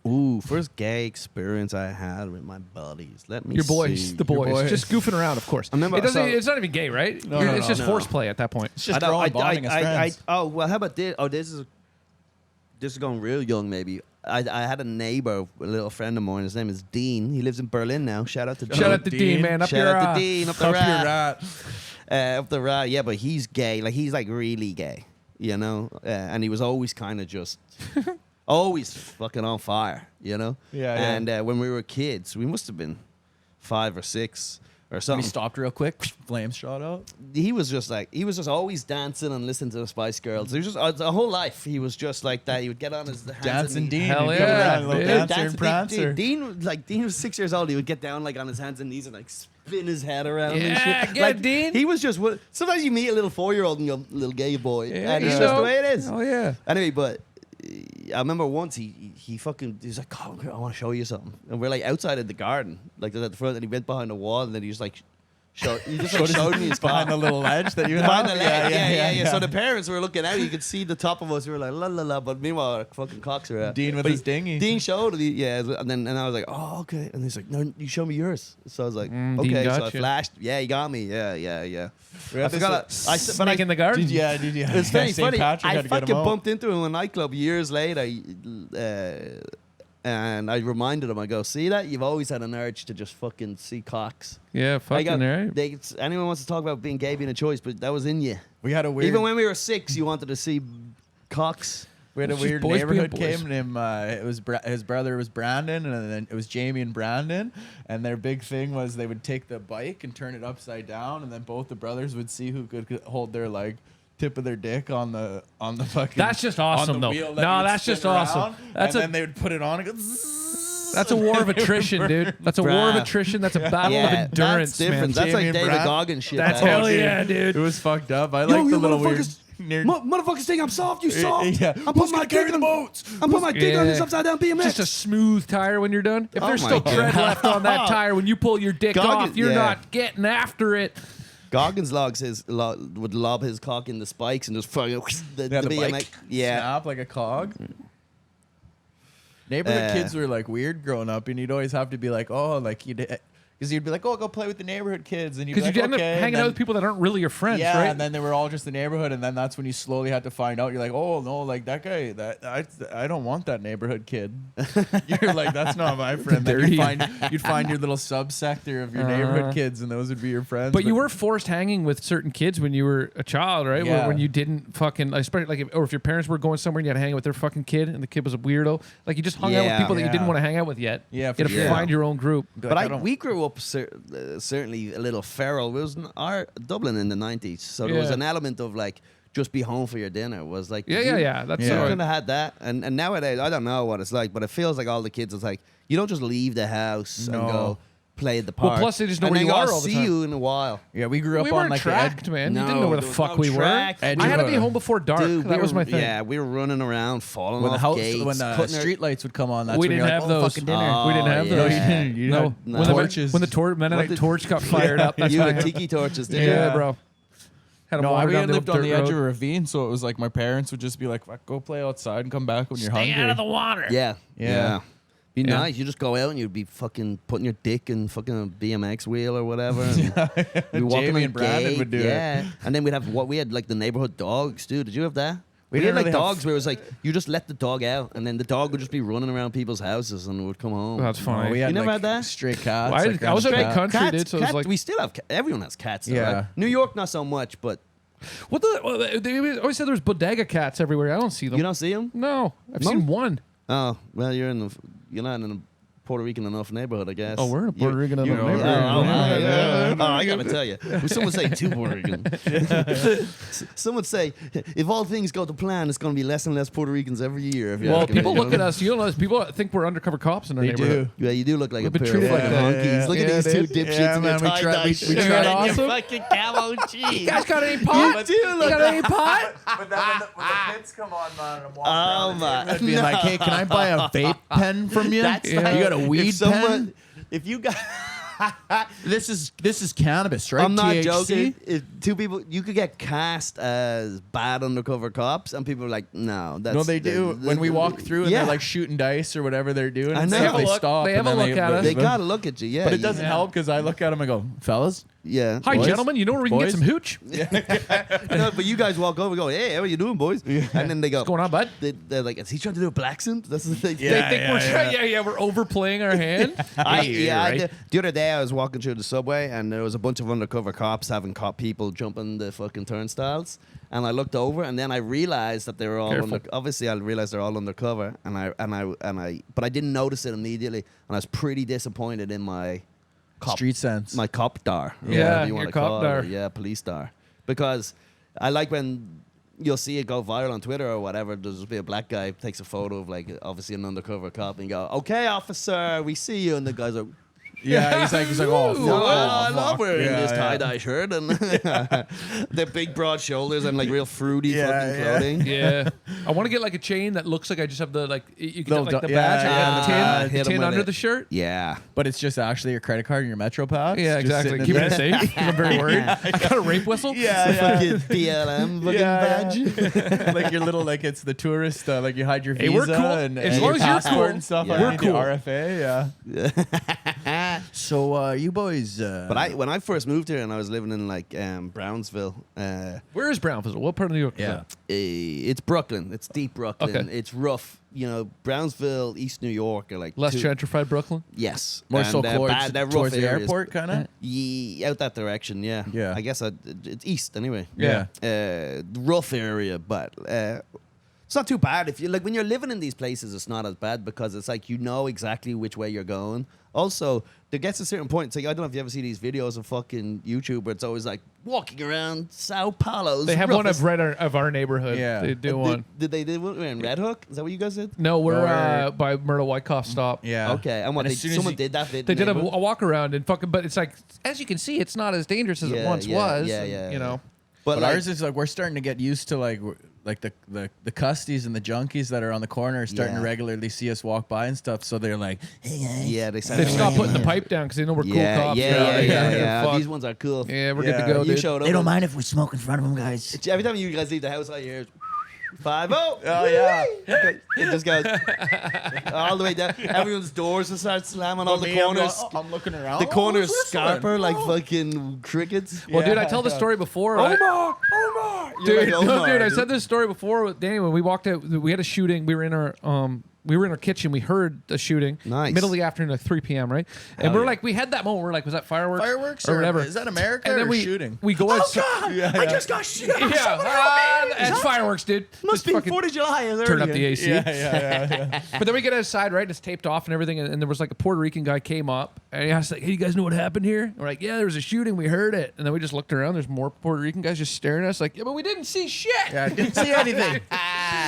Ooh, first gay experience I had with my buddies. Let me
Your boys,
see.
the boys,
boys.
just goofing around, of course.
I remember-
it doesn't.
so-
It's not even gay, right?
No,
It's just
no.
horseplay at that point.
It's just
I don't-
growing bonding as friends.
oh well, how about this? Oh, this is going real young. Maybe I had a neighbor, a little friend of mine. His name is Dean. He lives in Berlin now. Shout out to Dean.
Shout out to Dean, man. Up
Shout
your
out to Dean. Up the
Up your
rat.
rat.
Up the rat. Yeah, but he's gay. Like he's like really gay. You know, and he was always kind of just. Always fucking on fire, you know?
Yeah, yeah.
And when we were kids, we must have been 5 or 6 or
We
something.
stopped real quick. Flames shot out.
He was just always dancing and listening to the Spice Girls. He was just a whole life. He was just like that. He would get on his hands
Dancing
and
Dean.
Hell
He'd
yeah.
come around, little
Yeah.
dancer and prancer.
Dean was 6 years old. He would get down like on his hands and knees and like spin his head around. and
Yeah,
shit.
get
like,
it, Dean.
He was just sometimes you meet a little 4-year-old and you're little gay boy,
Yeah,
and it's
you
just
know.
the way it is.
Oh yeah.
Anyway, but I remember once he was like, "Oh, I want to show you something," and we're like outside in the garden, like at the front, and he went behind the wall, and then he just like showed me his
behind the
cock.
little ledge that you
Behind
have.
the leg, yeah. So the parents were looking out. You could see the top of us. We were like, la la la. But meanwhile, our fucking cocks were out.
Dean with his dinghy.
Dean showed it, and I was like, oh, okay. And he's like, no, you show me yours. So I was like,
Dean
okay.
got
So I
you.
flashed. Yeah, he got me. Yeah.
We
I
had
forgot.
Snake in the garden.
Did you?
It's very
St.
funny.
Patrick
I
had to get
fucking
him out.
bumped into him in a nightclub years later, and I reminded him. I go, see that? You've always had an urge to just fucking see cocks.
Yeah,
I go,
fucking right.
anyone wants to talk about being gay being a choice, but that was in you.
We had a weird.
Even when we were 6, you wanted to see cocks.
We had a
It's just
weird
boys being
neighborhood
boys.
came named it was his brother was Brandon, and then it was Jamie and Brandon, and their big thing was they would take the bike and turn it upside down, and then both the brothers would see who could hold their tip of their dick on the fucking.
That's just
on
awesome,
the
though.
wheel that
No,
you'd
that's
spin
just awesome.
and then they would put it on and go. Zzz,
That's a war of attrition, dude. That's a war of
Bruh.
attrition. That's a battle of
Yeah,
endurance,
that's different.
man.
That's
Jamie
like
and
David
Brad.
Goggins shit.
That's
that.
hell
dude.
yeah, dude.
It was fucked up. I like the little weird.
Motherfuckers think I'm soft. You soft.
Yeah.
I'm putting my dick on
boats?
I'm putting my dick on this
Yeah.
upside down BMX.
Just a smooth tire when you're done. If
Oh
there's
my
still
God.
tread left on that tire when you pull your dick
Goggins-
off, you're
yeah.
not getting after it.
Goggins would lob his cock in the spikes and just fucking the
Yeah, the
BMX.
bike
Yeah.
snap like a cog. Neighborhood kids were like weird growing up, and you'd always have to be like, oh, like because you'd be like, oh, go play with the neighborhood kids, and you'd be
Because
like,
you end
okay,
up
and
hanging
then-
out with people that aren't really your friends,
yeah,
right?
and then they were all just the neighborhood, and then that's when you slowly had to find out. You're like, oh no, like that guy, I don't want that neighborhood kid. You're like, that's not my friend. Then
Dirty.
you'd find your little subsector of your neighborhood kids, and those would be your friends.
But you were forced hanging with certain kids when you were a child, right?
Yeah.
When you didn't fucking, especially if your parents were going somewhere and you had to hang out with their fucking kid and the kid was a weirdo, like you just hung out with
Yeah.
people that you didn't
Yeah.
want to hang out with yet.
Yeah,
you
for
had to
sure.
find your own group.
But we grew up certainly a little feral. It was our Dublin in the 90s, so there was
Yeah.
an element of like just be home for your dinner. It was like
Yeah. That's
Yeah.
You
how
could have had that, and nowadays I don't know what it's like, but it feels like all the kids is like you don't just leave the house and
No.
go play at the
Well,
park.
plus they just know
and
where
then
you
go,
are
"I'll
all the
see
time."
you in a while.
Yeah, we grew up
We
on
weren't
like
tracked,
the
man.
No,
you didn't know where the
there was
fuck
no
we were.
track.
Edge
I had to
of
be
a-
home before dark.
Dude,
that was my thing.
Yeah, we were running around, falling
when the
off
house
gates,
when the
putting our-
street lights would come on. That's
We
when
didn't
you're
have
like, oh,
those.
fucking dinner.
Oh,
We didn't have
yeah.
those.
No, you didn't. You
No,
had
when the
torches.
Mennonite
did-
torch got fired up. That's
you
when I
had
had-
tiki torches, did
Yeah,
you?
bro. Had to
No,
water
we
down
had
the
lived on
dirt
the edge of a
road.
ravine, so it was like my parents would just be like, "Fuck, go play outside and come back when you're hungry."
Stay out of the water.
Yeah,
Yeah.
Be
Yeah.
nice. You just go out and you'd be fucking putting your dick in fucking a BMX wheel or whatever. And be walking
Jamie
on
and Brandon
gate,
would do it.
yeah. And then we had like the neighborhood dogs too. Did you have that? We
didn't
had like
really have-
dogs where it was like you just let the dog out and then the dog would just be running around people's houses and would come home.
That's
Oh,
funny.
we had
You never
like
had that?
stray cats.
Well, I was a big
cat.
country,
Cats,
dude. So it was
cats,
like,
we still have. Everyone has cats. Though,
Yeah.
right? New York not so much, but
they always said there was bodega cats everywhere. I don't see them.
you don't see them.
No, I've
No?
seen one.
Oh well, you're not in a Puerto Rican enough neighborhood, I guess.
Oh, we're in a Puerto Rican
you-
neighborhood.
I gotta tell you. Someone say too Puerto Rican. Someone say if all things go to plan, it's going to be less and less Puerto Ricans every year. If you
Well,
ask me,
people
you know?
look at us. You know, people think we're undercover cops in our
They
neighborhood.
do.
Yeah, you do look like
We've
a
been
pair
treated
of
like
fucking
that.
honkies. Look
Yeah,
at these two
dude.
dipshits
Yeah,
in their
man, we
tie
tried-
dye
we
shirts.
tried-
and your
awesome?
fucking camo jeans.
You guys got any pot?
You do look
got any pot?
But then when the pits come on, man, and I'm walking
Oh
around the
my!
neighborhood being like, "Hey, can I buy a vape pen from you?
That's
You
like-
got a weed
if someone,
pen?
If you got,
This is cannabis, right?
I'm not
THC?
joking. If two people, you could get cast as bad undercover cops, and people are like, "No, that's
No, they do. When we walk through and
Yeah.
they're like shooting dice or whatever they're doing,
I
and
know.
stuff,
They
they
have a
look-
stop.
they have
and
a
then
look at us.
They gotta look at you, yeah.
But it doesn't help because I look at them and go, "Fellas,
Yeah.
Hi,
Boys?
gentlemen. You know where we can
Boys?
get some hooch?
No, but you guys walk over, and go, "Hey, how are you doing, boys?" And then they go,
What's going on, bud?
They're like, "Is he trying to do a black accent?" That's the thing.
They think we're trying. Yeah, we're overplaying our hand.
The other day I was walking through the subway and there was a bunch of undercover cops having caught people jumping the fucking turnstiles. And I looked over and then I realized that they were all
Careful.
obviously I realized they're all undercover but I didn't notice it immediately and I was pretty disappointed in my cop,
street sense."
my cop dar. or
Yeah,
whatever you
your
wanna
cop
call it,
dar.
or, yeah, police dar. Because I like when you'll see it go viral on Twitter or whatever. There's just be a black guy takes a photo of like obviously an undercover cop and go, "Okay, officer, we see you," and the guy's like,
Yeah, he's like, oh, fuck.
No,
Oh,
I love
fuck.
wearing
Yeah,
this
yeah.
tie-dye shirt and the big broad shoulders and like real fruity fucking clothing.
Yeah, I want to get like a chain that looks like I just have the like you can
Little
get like the
do-
badge,
yeah,
and
yeah,
the
hit 'em
tin
with
under
it.
the shirt.
Yeah.
But it's just actually your credit card and your Metro Pass.
Yeah,
just
exactly.
sitting in
Keeping it
there.
safe. 'Cause I'm very worried. I got a rape whistle.
Yeah,
Fucking BLM fucking badge.
like your little, like it's the tourist, like you hide your
Hey,
visa
we're cool.
and,
As
and
long
your
as you're
passport
cool,
and stuff.
yeah.
underneath
We're
your
cool.
RFA, yeah. So you boys,
But when I first moved here and I was living in like Brownsville,
Where is Brownfield? What part of New York? Is that?
it's Brooklyn. It's deep Brooklyn.
Okay.
It's rough. You know, Brownsville, East New York are like
Less
two-
gentrified Brooklyn.
Yes,
more
and
so
they're
towards,
they're rough
towards the
areas.
airport, kind of.
Yeah, out that direction. Yeah,
Yeah.
I guess it's east anyway.
Yeah.
Rough area, but it's not too bad. If you like when you're living in these places, it's not as bad because it's like you know exactly which way you're going. Also, there gets a certain point. It's like I don't know if you ever see these videos of fucking YouTube where it's always like walking around Sao Paulo's.
They have one
roughest-
of our neighborhood.
Yeah.
They do one.
Did they do one in Red Hook? Is that what you guys did?
No, we're
Or-
by Myrtle Wyckoff stop.
Yeah.
Okay, and what
And
they,
as soon as
someone
you-
did that.
They did a
neighborhood?
walk around and fucking, but it's like as you can see, it's not as dangerous as it once was.
Yeah.
You know.
But,
But
like,
ours is like we're starting to get used to like the custies and the junkies that are on the corner are starting to
Yeah.
regularly see us walk by and stuff. So they're like, hey guys.
yeah, they said
They've stopped putting the pipe down because they know we're cool cops.
Yeah.
Fuck.
These ones are cool.
Yeah, we're good
Yeah.
to go,
You
dude.
showed up.
They don't mind if we smoke in front of them, guys.
Every time you guys leave the house, I hear 5-0.
Oh yeah.
It just goes all the way down. Everyone's doors will start slamming. All the corners.
I'm looking around.
The corners
who's whistling?
scarper like
Oh.
fucking crickets.
Well, dude, I
Yeah.
tell the story before.
Omar! You're
Dude,
like,
no,
Omar,
dude, I said this story before with Danny when we walked out. We had a shooting. We were in our kitchen. We heard a shooting.
Nice.
Middle of the afternoon, like 3 p.m. Right, and
Hell
we're
yeah.
like, we had that moment. We're like, was that fireworks?
Fireworks
or whatever?
Is that America
And then
or
we
shooting?
we go outside.
Yeah,
I
yeah.
just got shit.
Yeah, it's fireworks, dude.
Must
Just
be
fucking
4th of July.
turn up the AC.
Yeah.
But then we get outside, right? And it's taped off and everything. And there was like a Puerto Rican guy came up and he asked, like, hey, you guys know what happened here? And we're like, yeah, there was a shooting. We heard it. And then we just looked around. There's more Puerto Rican guys just staring at us like, yeah, but we didn't see shit.
Yeah, didn't see anything.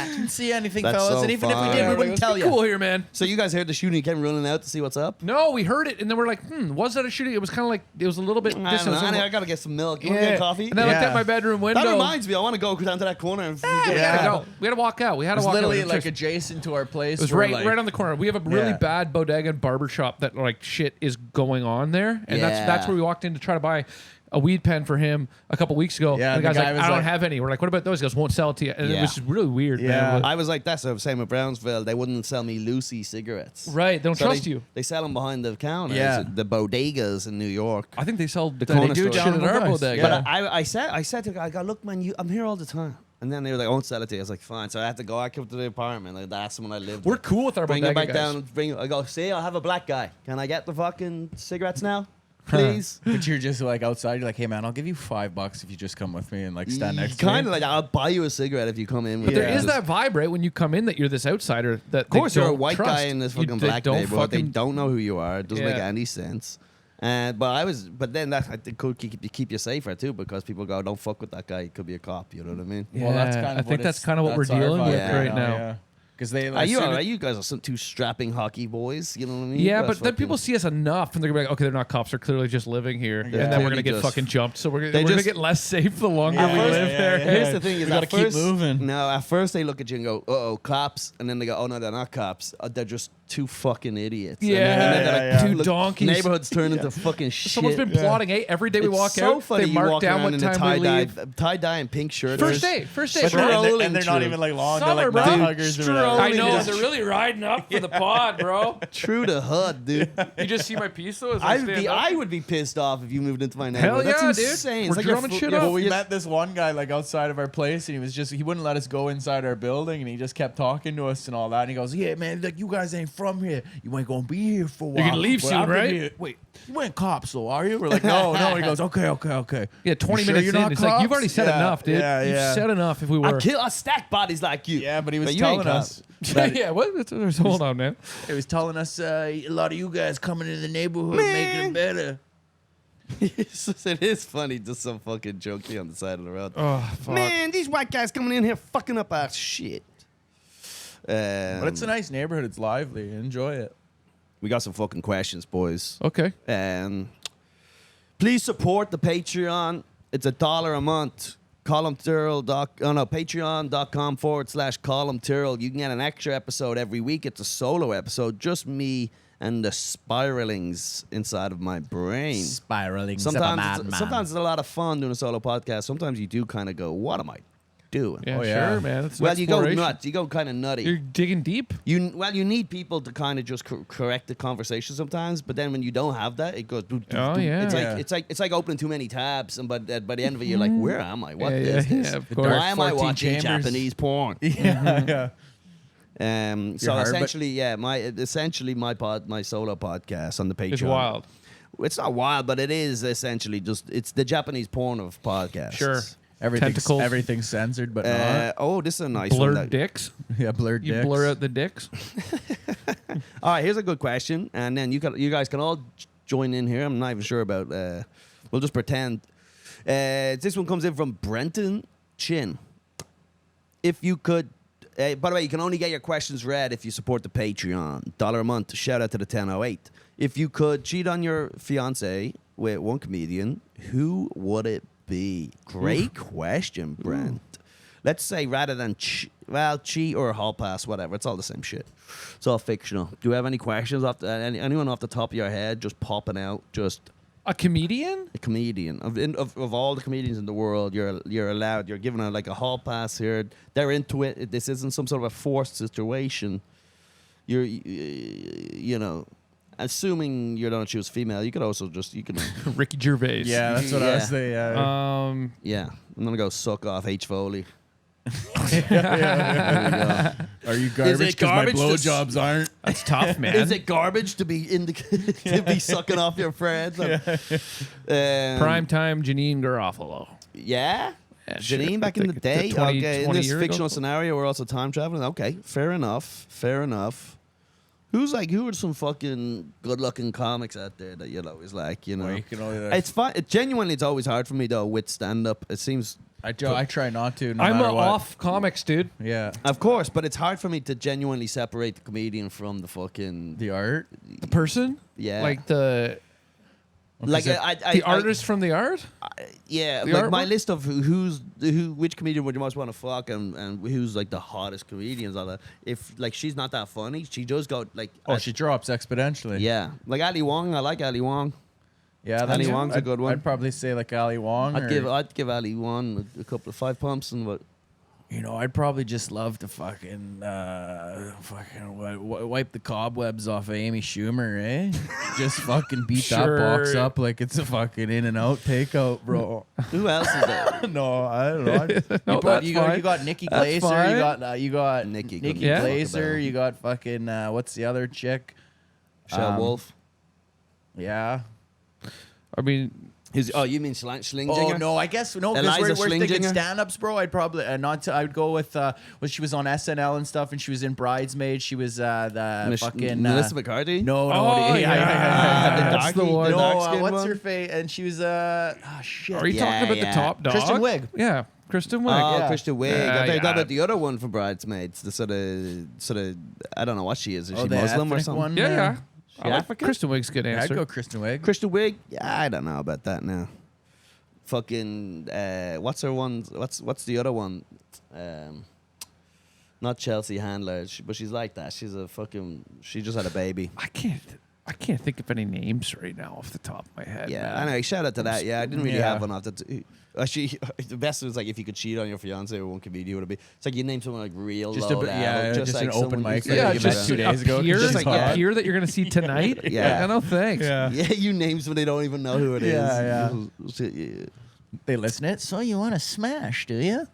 Didn't see anything,
That's
fellas.
so
And even if we
fun.
did, we
Like,
wouldn't
let's
tell
be
you.
cool here, man.
So you guys heard the shooting? You came running out to see what's up?
No, we heard it, and then we're like, was that a shooting? It was kind of like, it was a little bit
I don't
distant.
know.
It was
I
almost-
gotta get some milk. You want to get coffee?
And then I looked
Yeah.
at my bedroom window.
That reminds me. I want to go down to that corner. And
We had
Yeah.
to go. We had to walk out. We had
It
to
was
walk
literally
out.
like adjacent to our place.
It was
where,
right on the corner. We have a really
Yeah.
bad bodega and barber shop that like shit is going on there, and that's
Yeah.
where we walked in to try to buy a weed pen for him a couple weeks ago.
Yeah,
and the
the
guy's
guy
like,
was
I don't
like-
have any. We're like, what about those? He goes, won't sell it to you. And it
Yeah.
was just really weird,
Yeah.
man. But-
I was like, that's the same with Brownsville. They wouldn't sell me Lucy cigarettes.
right, they don't
So
trust
they,
you.
They sell them behind the counter.
Yeah.
The bodegas in New York.
I think they sell the
corner
they do
store.
shit
Down
at
in
our
the price.
bodega.
But I said to the guy, I go, look, man, I'm here all the time. And then they were like, I won't sell it to you. I was like, fine. So I had to go. I came to the apartment. Like, that's when I lived.
We're
there.
cool with our
Bring it
bodega
back
guys.
down. I go, see, I'll have a black guy. Can I get the fucking cigarettes now? Please.
But you're just like outside. You're like, hey man, I'll give you $5 if you just come with me and like stand next to me.
Kind of like, I'll buy you a cigarette if you come in.
But
with
there
me.
is that vibe, right? When you come in, that you're this outsider. That
Of course,
they
you're a
don't
white
trust.
guy in this
You-
fucking
they
black
don't
neighborhood. They
fucking-
don't know who you are. It doesn't make
Yeah.
any sense. But then that I think could keep you safer too, because people go, don't fuck with that guy. He could be a cop. You know what I mean?
Well, that's
Yeah,
kind of
I think
what
that's
it's-
kind of what we're
that's our
dealing
vibe
with
Yeah.
right now.
Yeah. Because they
Are you
soon
all
as-
right? You guys are some two strapping hockey boys. You know what I mean?
Yeah,
You
but
guys
then
fucking-
people see us enough, and they're gonna be like, okay, they're not cops; they're clearly just living here, and then we're
Clearly
gonna get
just-
fucking jumped. So we're
They
gonna
just-
get less safe the longer
Yeah,
we
yeah,
live
yeah,
there.
yeah.
Here's the thing: is
We gotta
at
keep
first,
moving.
No, at first they look at you and go, "Uh-oh, cops," and then they go, "Oh no, they're not cops. They're just two fucking idiots." And
Yeah,
then they're
yeah,
like,
two
look,
donkeys.
Neighborhoods turn into fucking shit.
Someone's been plotting. Hey, every day we
It's
walk
so
out,
funny
they
you
mark
walk
down
around
what
in a
time we leave.
tie-dye and pink shirt.
First day,
But
Sure.
and they're not even like long.
Summer,
they're like
bro.
night huggers or whatever.
I know
Just-
they're really riding up for the pod, bro.
True to HUD, dude.
You just see my piece though. As I stand up?
I would be pissed off if you moved into my
Hell
neighborhood. That's
yeah, dude.
insane.
We're
It's like you're
drumming
fu-
shit
you're-
up.
Well, we
you're-
met this one guy like outside of our place, and he wouldn't let us go inside our building, and he just kept talking to us and all that. And he goes, "Yeah, man, like you guys ain't from here. You ain't gonna be here for a while.
gonna leave
But
soon,
I'm gonna
right?"
be here- Wait, you ain't cops though, are you?" We're like, "No." He goes, "Okay."
Yeah, 20
You sure
minutes
you're
in,
not
it's like you've
cops?
already said
Yeah,
enough, dude.
yeah,
You've
yeah.
said enough. If we were,
I stack bodies like you.
Yeah, but he was
you ain't
telling us.
cops.
yeah. What? Hold on, man.
He was telling us a lot of you guys coming in the neighborhood making it better.
It is funny, just some fucking junkie on the side of the road.
Oh, fuck.
Man, these white guys coming in here fucking up our shit.
But it's a nice neighborhood. It's lively. Enjoy it.
We got some fucking questions, boys.
Okay.
Please support the Patreon. It's $1 a month. Patreon.com/Colum Tyrrell. You can get an extra episode every week. It's a solo episode, just me and the spiralings inside of my brain.
Spiraling.
Sometimes it's a lot of fun doing a solo podcast. Sometimes you do kind of go, "What am I doing?"
Yeah,
Oh, yeah.
sure, man. It's an
Well, you go
exploration.
nuts. You go kind of nutty.
You're digging deep.
You need people to kind of just correct the conversation sometimes, but then when you don't have that, it goes.
Oh, yeah.
It's like opening too many tabs, and by the end of it, you're like, where am I? What
Yeah,
is
yeah,
this?
yeah, of course.
Why am I
14
watching
chambers.
Japanese porn?
Yeah.
So
hard, but-
essentially, my solo podcast on the Patreon.
It's wild.
It's not wild, but it is essentially just it's the Japanese porn of podcasts.
Sure.
Everything's
Tentacles.
censored, but not.
Oh, this is a nice
Blurred
one.
dicks.
Yeah, blurred
You
dicks.
blur out the dicks.
All right, here's a good question, and then you guys can all join in here. I'm not even sure about. We'll just pretend. This one comes in from Brenton Chin. If you could, by the way, you can only get your questions read if you support the Patreon. $1 a month. Shout out to the 1008. If you could cheat on your fiance with one comedian, who would it be? Great question, Brent. Let's say rather than cheat or hall pass, whatever. It's all the same shit. It's all fictional. Do you have any questions anyone off the top of your head? Just popping out. Just
A comedian?
a comedian of all the comedians in the world. You're allowed. You're given a hall pass here. They're into it. This isn't some sort of a forced situation. You know. Assuming you don't choose female, you could also
Ricky Gervais.
Yeah, that's what I was
Yeah.
saying. Yeah.
Yeah, I'm gonna go suck off H. Foley.
Are you garbage?
it
Because my
garbage to
blowjobs aren't.
That's tough, man.
Is it garbage to be to be sucking off your friends?
Prime time Janine Garofalo.
Yeah.
Yeah, shit.
Janine back in the
The
day.
20
Okay, in
20
this
year
fictional
ago?
scenario, we're also time traveling. Okay, fair enough. Who are some fucking good-looking comics out there that you'll always like? You know,
Well, you can only
it's fun. Genuinely, it's always hard for me though with stand-up. It seems.
I try not to. No
I'm
matter what.
off comics, dude.
Yeah.
Of course, but it's hard for me to genuinely separate the comedian from the fucking
The art.
The person?
yeah.
Like the
like
the artist from the art?
yeah,
the
like my
artwork?
list of which comedian would you most want to fuck and who's like the hottest comedians. All that. If like she's not that funny, she does go like
She drops exponentially.
yeah, like Ali Wong. I like Ali Wong.
Yeah,
Ali Wong's a good one.
I'd probably say like Ali Wong.
I'd give Ali Wong a couple of 5 pumps and what.
I'd probably just love to fucking wipe the cobwebs off of Amy Schumer, eh? Just fucking beat
Sure.
that box up like it's a fucking In-N-Out takeout, bro.
Who else is there?
No, I don't know.
No, that's
you
fine.
got Nikki
That's
Glaser.
fine.
You got
Nikki
Nikki
couldn't
talk
Glaser.
about.
You got fucking what's the other chick?
Shell Wolf.
Yeah.
I mean,
You mean Schlingdinger?
Oh no, I guess no.
Eliza
Because we're thinking
Schlingdinger?
stand-ups, bro. I'd probably I would go with when she was on SNL and stuff, and she was in Bridesmaids. She was the fucking
Melissa McCarthy.
No,
Oh, yeah.
the
That's the
darky-
one.
the
No,
dark-skinned
what's
one?
her face? And she was shit.
are you
Yeah,
talking about
yeah.
the top dog?
Kristen Wiig.
Yeah, Kristen Wiig.
Oh,
Yeah.
Kristen Wiig.
Yeah,
I thought
yeah.
about the other one for Bridesmaids. The sort of I don't know what she is. Is she
the
Muslim or
ethnic
something?
one?
Yeah, yeah. I like
African?
Kristen Wiig's a good
Yeah, I'd
answer.
go Kristen Wiig.
Kristen Wiig? Yeah, I don't know about that now. Fucking what's her one? What's the other one? Not Chelsea Handler, but she's like that. She's a fucking. She just had a baby.
I can't think of any names right now off the top of my head.
Yeah,
man.
anyway, shout out to that. Yeah, I didn't really
Yeah.
have one off the. Actually, the best was like if you could cheat on your fiance with one comedian, would it be? It's like you name someone like real
Just
low
a-
level,
yeah, just
like
an open
someone
mic
you-
Yeah,
you
just
met 2 days ago, 'cause
a peer,
she's
like
hot.
a peer that you're gonna see tonight.
Yeah.
no thanks.
Yeah.
Yeah, you name someone they don't even know who it is.
Yeah. They listen it. So you want to smash, do you?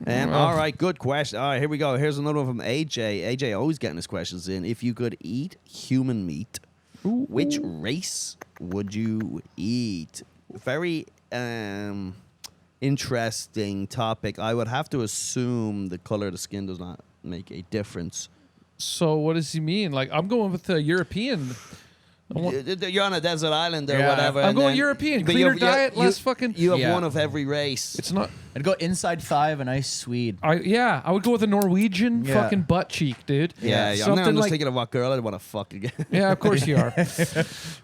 All right, good question. All right, here we go. Here's another one from AJ. AJ always getting his questions in. If you could eat human meat, which race would you eat? Very interesting topic. I would have to assume the color of the skin does not make a difference.
So what does he mean? Like I'm going with the European.
You're on a desert island or
Yeah.
whatever.
I'm
and
going
then-
European,
but
cleaner
you-
diet,
you-
less fucking.
You have
Yeah.
one of every race.
It's not.
I'd go inside thigh of a nice Swede.
I would go with a Norwegian
Yeah.
fucking butt cheek, dude.
Yeah, I'm
Something
just
like
thinking of what girl I'd want to fuck again.
yeah, of course you are.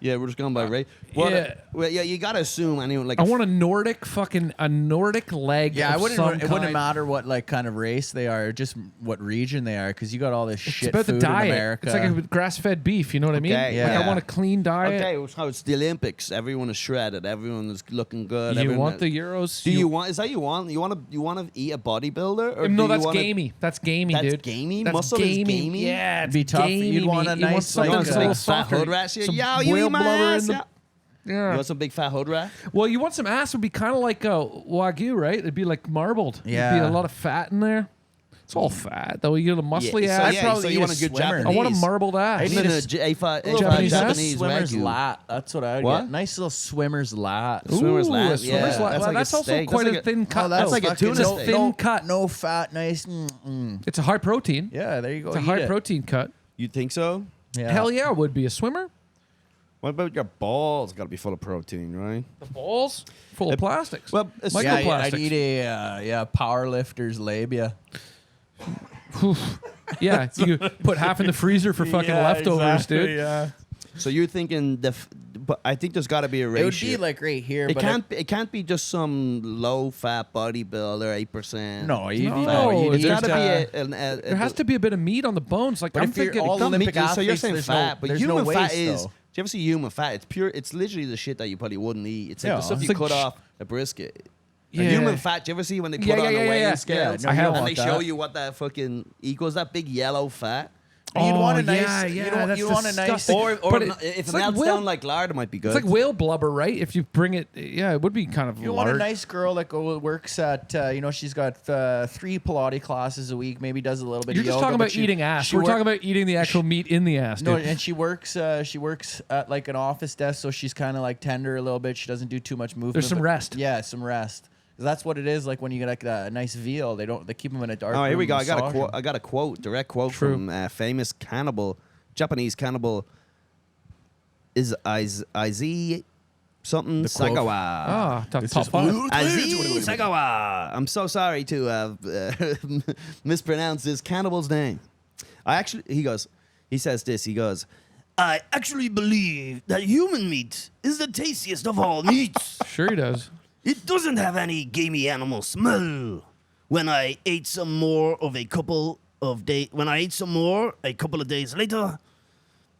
Yeah, we're just going by race. Well, you gotta assume anyone like.
I want a Nordic leg.
Yeah,
of
it
some
wouldn't
kind.
matter what like kind of race they are, just what region they are, because you got all this
It's
shit
about
food
the diet.
in America.
It's like a grass-fed beef. You know what I mean?
Okay,
yeah.
Like I want a clean diet.
Okay, so it's the Olympics. Everyone is shredded. Everyone is looking good.
You
everyone
want the Euros?
Do you want? Is that you want? You want to eat a bodybuilder? Or
No,
do you
that's
wanna,
gamey. That's gamey,
That's
dude.
gamey?
That's
Muscle is gamey?
Yeah, it's
Be tough.
gamey,
You'd want a
mate. You want
nice,
something
like,
that's a
Like
little
fat
softer.
hood rat.
Some
Yo, you
whale
eat my
blubber
ass.
in the-
Yeah.
Yeah.
You want some big fat hood rat?
Well, you want some ass would be kind of like Wagyu, right? It'd be like marbled.
Yeah.
There'd be a lot of fat in there. It's all fat, though. You get a muscly
so
ass.
yeah, so you want a good
swimmer.
Japanese.
I want a marbled ass.
I
No,
need
no,
a
Japanese ass?
Japanese
swimmer's
Wagyu.
lat. That's what I would
What?
get. Nice little swimmer's lat.
Swimmer's
Ooh,
lat,
a swimmer's
yeah.
lat.
That's
Well,
like a
that's also
steak.
quite
That's
a
like
thin cut.
that's like a
fucking
tuna
no,
steak.
Thin cut.
No fat, nice.
It's a high protein.
Yeah, there you go.
It's a
Eat
high
it.
protein cut.
You think so?
Yeah.
Hell yeah, it would be a swimmer.
What about your balls? Got to be full of protein, right?
The balls full of plastics.
Well, it's-
Yeah,
Microplastics.
I'd eat a power lifter's labia.
Yeah, you put half in the freezer for fucking leftovers, dude.
Yeah.
So you're thinking but I think there's got to be a
It
ratio.
would be like right here,
It
but
can't be just some low fat bodybuilder 8%.
no, you'd
No,
eat
it's
It's got to
there's,
be
There has to be a bit of meat on the bones. Like
But
I'm
if you're
thinking,
all
not
Olympic
meat, so you're
athletes,
saying
there's
fat,
no-
but
there's
human
no
fat
waste,
is.
though.
Do you ever see human fat? It's pure. It's literally the shit that you probably wouldn't eat. It's like
Yeah.
the stuff
It's
you
like
cut off a brisket.
Yeah.
Human fat. Do you ever see when they put
Yeah,
on
yeah,
the
yeah,
weighing
yeah.
scales?
Yeah, no, you don't
and
want
they show
that.
you what that fucking equals. That big yellow fat.
You'd want a
Oh,
nice.
yeah,
you'd
yeah,
want,
that's
you'd want a nice.
disgusting.
Or
But
if
it's
it
like
melts
whale-
down like lard, it might be good.
it's like whale blubber, right? If you bring it, yeah, it would be kind of
You want a
lard.
nice girl that works at, she's got 3 Pilates classes a week, maybe does a little bit
You're
of
just
yoga.
talking
but
about
she-
eating ass.
she
We're
work-
talking about eating the actual meat in the ass,
No,
dude.
and she works at like an office desk, so she's kind of like tender a little bit. She doesn't do too much movement.
There's some
but-
rest.
Yeah, some rest. 'Cause that's what it is. Like when you get like a nice veal, they keep them in a dark.
Oh, here we
room
go.
and
I got a
massage
quote.
them.
I got a quote. Direct quote
True.
from famous Japanese cannibal. Is Aizi something
The quote.
Sagawa?
Ah, top
It's
top
just-
five.
Aizi Sagawa. I'm so sorry to have mispronounced this cannibal's name. He says this. He goes, I actually believe that human meat is the tastiest of all meats.
Sure he does.
It doesn't have any gamey animal smell. When I ate some more a couple of days later,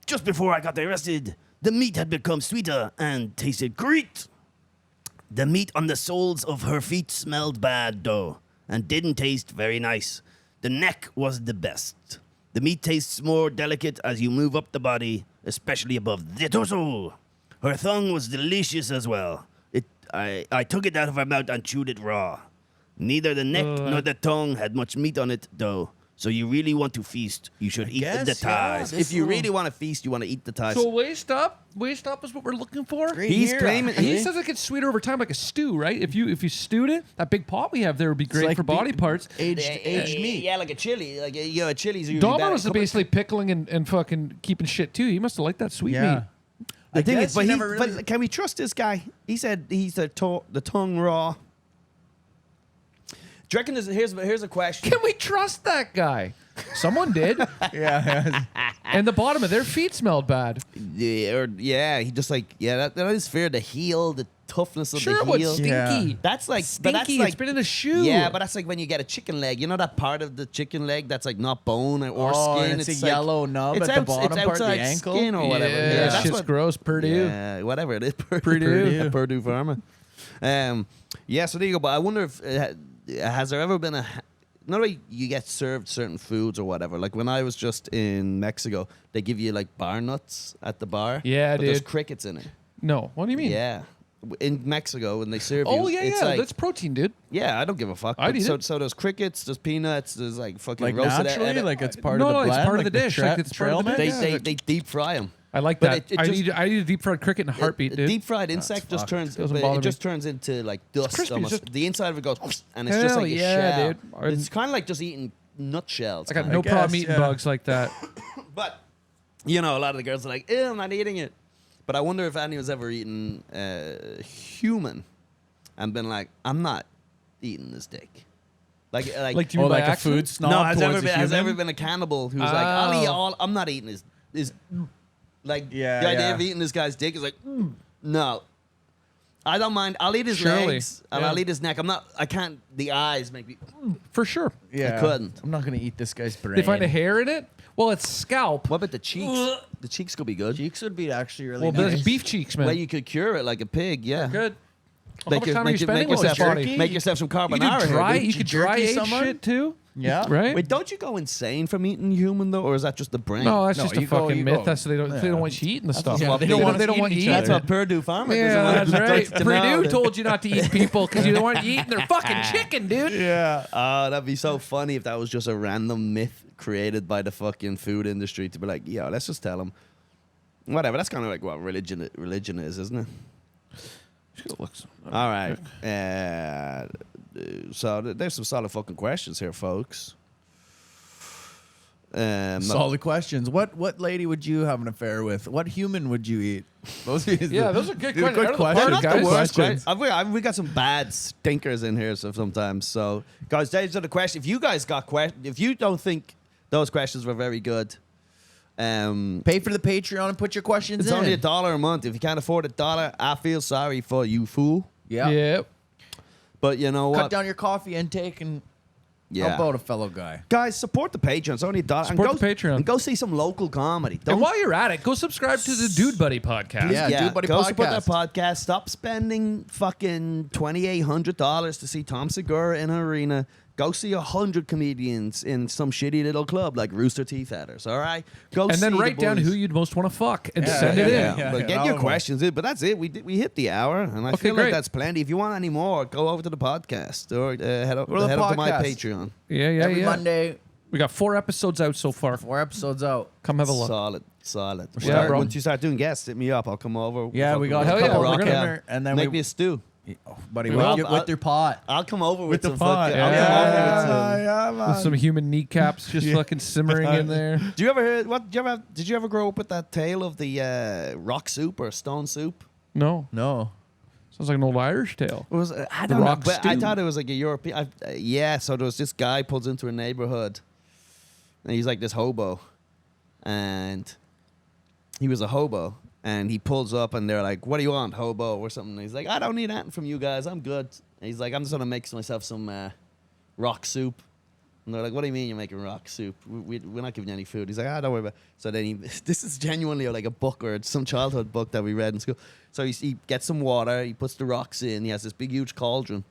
just before I got arrested, the meat had become sweeter and tasted great. The meat on the soles of her feet smelled bad, though, and didn't taste very nice. The neck was the best. The meat tastes more delicate as you move up the body, especially above the torso. Her tongue was delicious as well. I took it out of her mouth and chewed it raw. Neither the neck nor the tongue had much meat on it, though. So you really want to feast, you should eat the
guess, yeah,
thighs.
this
If you
little-
really want to feast, you want to eat the thighs.
So waist up is what we're looking for.
Right
He's
here,
claiming-
actually.
He says it gets sweeter over time, like a stew, right? If you stewed it, that big pot we have there would be great
like
for body
the-
parts.
aged meat.
Yeah, like a chili. Like a chili's usually bad.
Domino's is basically pickling and fucking keeping shit too. He must have liked that sweet
Yeah.
meat.
The thing
guess
is, but,
you
he,
never really-
but can we trust this guy? He said he's the tongue raw. Do you reckon here's a question?
Can we trust that guy? Someone did,
Yeah.
and the bottom of their feet smelled bad.
He just that is fair. The heel, the toughness of
Sure,
the
it would
heel.
stinky.
Yeah.
That's like
Stinky.
But that's like,
It's been in a shoe.
Yeah, but that's like when you get a chicken leg. You know that part of the chicken leg that's like not bone or
Oh,
skin.
and it's a
like-
yellow nub
it's
at the
outs-
bottom
it's
part, the
outside
ankle?
skin or whatever.
Yeah,
Yeah, that's
shit's
what,
gross. Purdue.
Yeah, whatever it is.
Purdue.
Purdue Pharma. Yeah, so there you go. But I wonder if has there ever been not way you get served certain foods or whatever. Like when I was just in Mexico, they give you like bar nuts at the bar.
Yeah,
but there's
dude.
crickets in it.
No, what do you mean?
Yeah. In Mexico, when they serve
Oh
you,
yeah,
it's
yeah.
like,
That's protein, dude.
yeah, I don't give a fuck.
I'd eat
so,
it.
so there's crickets, there's peanuts, there's like fucking
Like
roasted
naturally, like it's part
No,
of the
no, it's
blend.
part of
like
the dish, like it's part of the
trail
dish.
mix?
they,
Yeah.
they deep fry them.
I like
But
that.
it
I
just-
need a deep fried cricket in a heartbeat, dude.
Deep fried insect just
fucked.
turns,
Doesn't
but
bother
it
me.
just turns into like dust.
crispy, it's
Almost.
just-
The inside of it goes, and it's just
Hell
like a
yeah,
shell.
dude. Or-
It's kind of like just eating nutshells.
I got
kinda.
no problem
guess,
eating
yeah.
bugs like that.
But you know, a lot of the girls are like, "Ew, I'm not eating it." But I wonder if anyone's ever eaten human and been like, "I'm not eating his dick?
Like, do you mean by
like a
accident?
food snob
No,
towards a
has
human?
ever been a cannibal who's like, I'll eat all. I'm not eating his like
Yeah,
the idea
yeah.
of eating this guy's dick is like, no. I don't mind. I'll eat his
Surely.
legs and
Yeah.
I'll eat his neck. I can't. The eyes make me.
For sure.
Yeah,
I couldn't.
I'm not gonna eat this guy's brain.
They find a hair in it. Well, it's scalp.
What about the cheeks? The cheeks could be good.
Cheeks would be actually really
Well,
nice.
there's beef cheeks, man.
Well, you could cure it like a pig. Yeah.
Good. Well, how much time are you
make
spending with
yourself
this body?
make yourself some
You
carbonara.
could
here,
dry.
dude.
You could dry
jerky
age
someone?
shit too.
Yeah.
Right.
Wait, don't you go insane from eating human though, or is that just the brain?
No, that's
No,
just a
you go-
fucking
you
myth.
go-
That's they don't want you eating the stuff.
yeah,
they
they
don't
don't
want.
want
They
us
don't want you
eating
eating.
each
that's
other.
what Purdue Farmer.
Yeah, that's right.
Likes to know
Purdue
that-
told you not to eat people because you don't want you eating their fucking chicken, dude.
Yeah. That'd be so funny if that was just a random myth created by the fucking food industry to be like, yeah, let's just tell them. Whatever. That's kind of like what religion is, isn't it? All right. So there's some solid fucking questions here, folks.
Solid questions. What lady would you have an affair with? What human would you eat? Those are
Yeah, those are good
They're
questions.
good
They're
questions.
not the
They're not the
guys.
worst
Questions.
questions. We got some bad stinkers in here sometimes. So, guys, those are the questions. If you guys got questions, if you don't think those questions were very good,
Pay for the Patreon and put your questions
it's
in.
only $1 a month. If you can't afford $1, I feel sorry for you, fool.
Yeah.
Yeah.
But you know
Cut
what?
down your coffee intake and
Yeah.
help out a fellow guy.
Guys, support the Patreon. It's only $1.
Support the Patreon.
And go see some local comedy.
And while you're at it, go subscribe to the Dude Buddy podcast.
Yeah. Dude Buddy
go support
Podcast.
that podcast. Stop spending fucking $2,800 to see Tom Segura in an arena. Go see 100 comedians in some shitty little club like Rooster Teeth Headers. All right, go
And
see
then
the
write down
boys.
who you'd most want to fuck and
Yeah,
send it in.
yeah.
But get
all
your
of them.
questions in. But that's it. We hit the hour, and I
Okay,
feel
great.
like that's plenty. If you want any more, go over to the podcast or head up
Go to the
to my
podcast.
Patreon.
Yeah,
Every Monday,
We got 4 episodes out so far.
4 episodes out.
Come have a look.
Solid.
Yeah, bro.
Once you start doing guests, hit me up. I'll come over.
Yeah, we got
Hell
a
yeah,
couple
we're
rock
gonna-
dinner, and then
Make
we
me a stew.
Oh, buddy,
We
with,
will.
with their pot.
I'll come over with,
With the
some
pot.
fucking. I'll come over with some.
yeah, man.
With some human kneecaps just fucking simmering in there.
Do you ever hear what? Did you ever grow up with that tale of the rock soup or stone soup?
No.
No.
Sounds like an old Irish tale.
It was I
The
don't know,
rock
but I
stew.
thought it was like a European. Yeah, so there was this guy pulls into a neighborhood, and he's like this hobo, and he was a hobo, and he pulls up, and they're like, "What do you want, hobo?" or something. And he's like, "I don't need anything from you guys. I'm good." And he's like, "I'm just gonna make myself some rock soup." And they're like, "What do you mean you're making rock soup? We're not giving you any food." He's like, "Ah, don't worry about it." So then this is genuinely like a book or some childhood book that we read in school. So he gets some water, he puts the rocks in, he has this big, huge cauldron.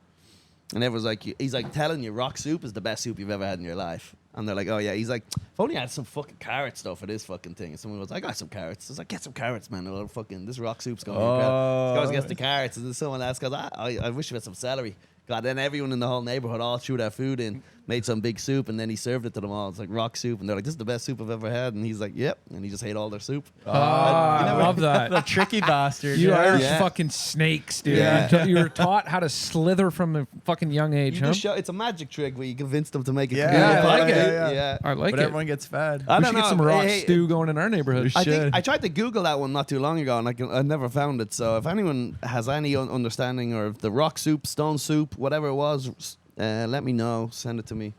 And everyone's like, he's like telling you rock soup is the best soup you've ever had in your life. And they're like, oh yeah. He's like, if only I had some fucking carrots though for this fucking thing. And someone goes, I got some carrots. I was like, get some carrots, man. Or fucking this rock soup's going to be incredible. He goes, gets the carrots. And then someone else goes, I wish you had some celery. God, then everyone in the whole neighborhood all threw their food in, made some big soup, and then he served it to them all. It's like rock soup. And they're like, this is the best soup I've ever had. And he's like, yep. And he just ate all their soup.
I love that.
The tricky bastard.
You
yeah.
Irish
Yeah.
fucking snakes, dude.
Yeah.
You were taught how to slither from a fucking young age,
You
huh?
just show, it's a magic trick where you convince them to make it.
Yeah,
communal
I like
product.
it.
Yeah.
I like
But
it.
everyone gets fed.
I
We
don't
should get
know.
some rock
Hey,
stew going in our neighborhood.
I think
should.
I tried to Google that one not too long ago, and I never found it. So if anyone has any understanding or if the rock soup, stone soup, whatever it was, let me know. Send it to me.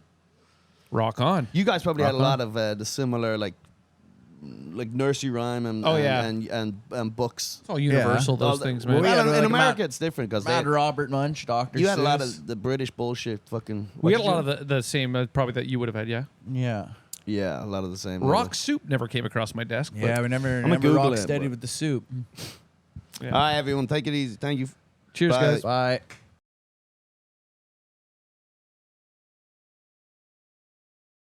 Rock on.
You guys probably had a
Rock
lot of the similar like nursery rhyme and
Oh, yeah.
and books.
It's all universal,
All
those
the-
things,
Well,
man.
we had
in
like
America
Matt-
it's different because
Mad Robert Munch, Dr.
you had a lot
Seuss.
of the British bullshit. Fucking
We had a
what
lot
did
of the same, probably that you would have had, yeah.
Yeah.
you- yeah, a lot of the same.
Rock soup never came across my desk. But
Yeah, we never
Google
rock
it,
steady
but-
with the soup.
yeah.
All right, everyone, take it easy. Thank you.
Cheers,
Bye.
guys.
Bye.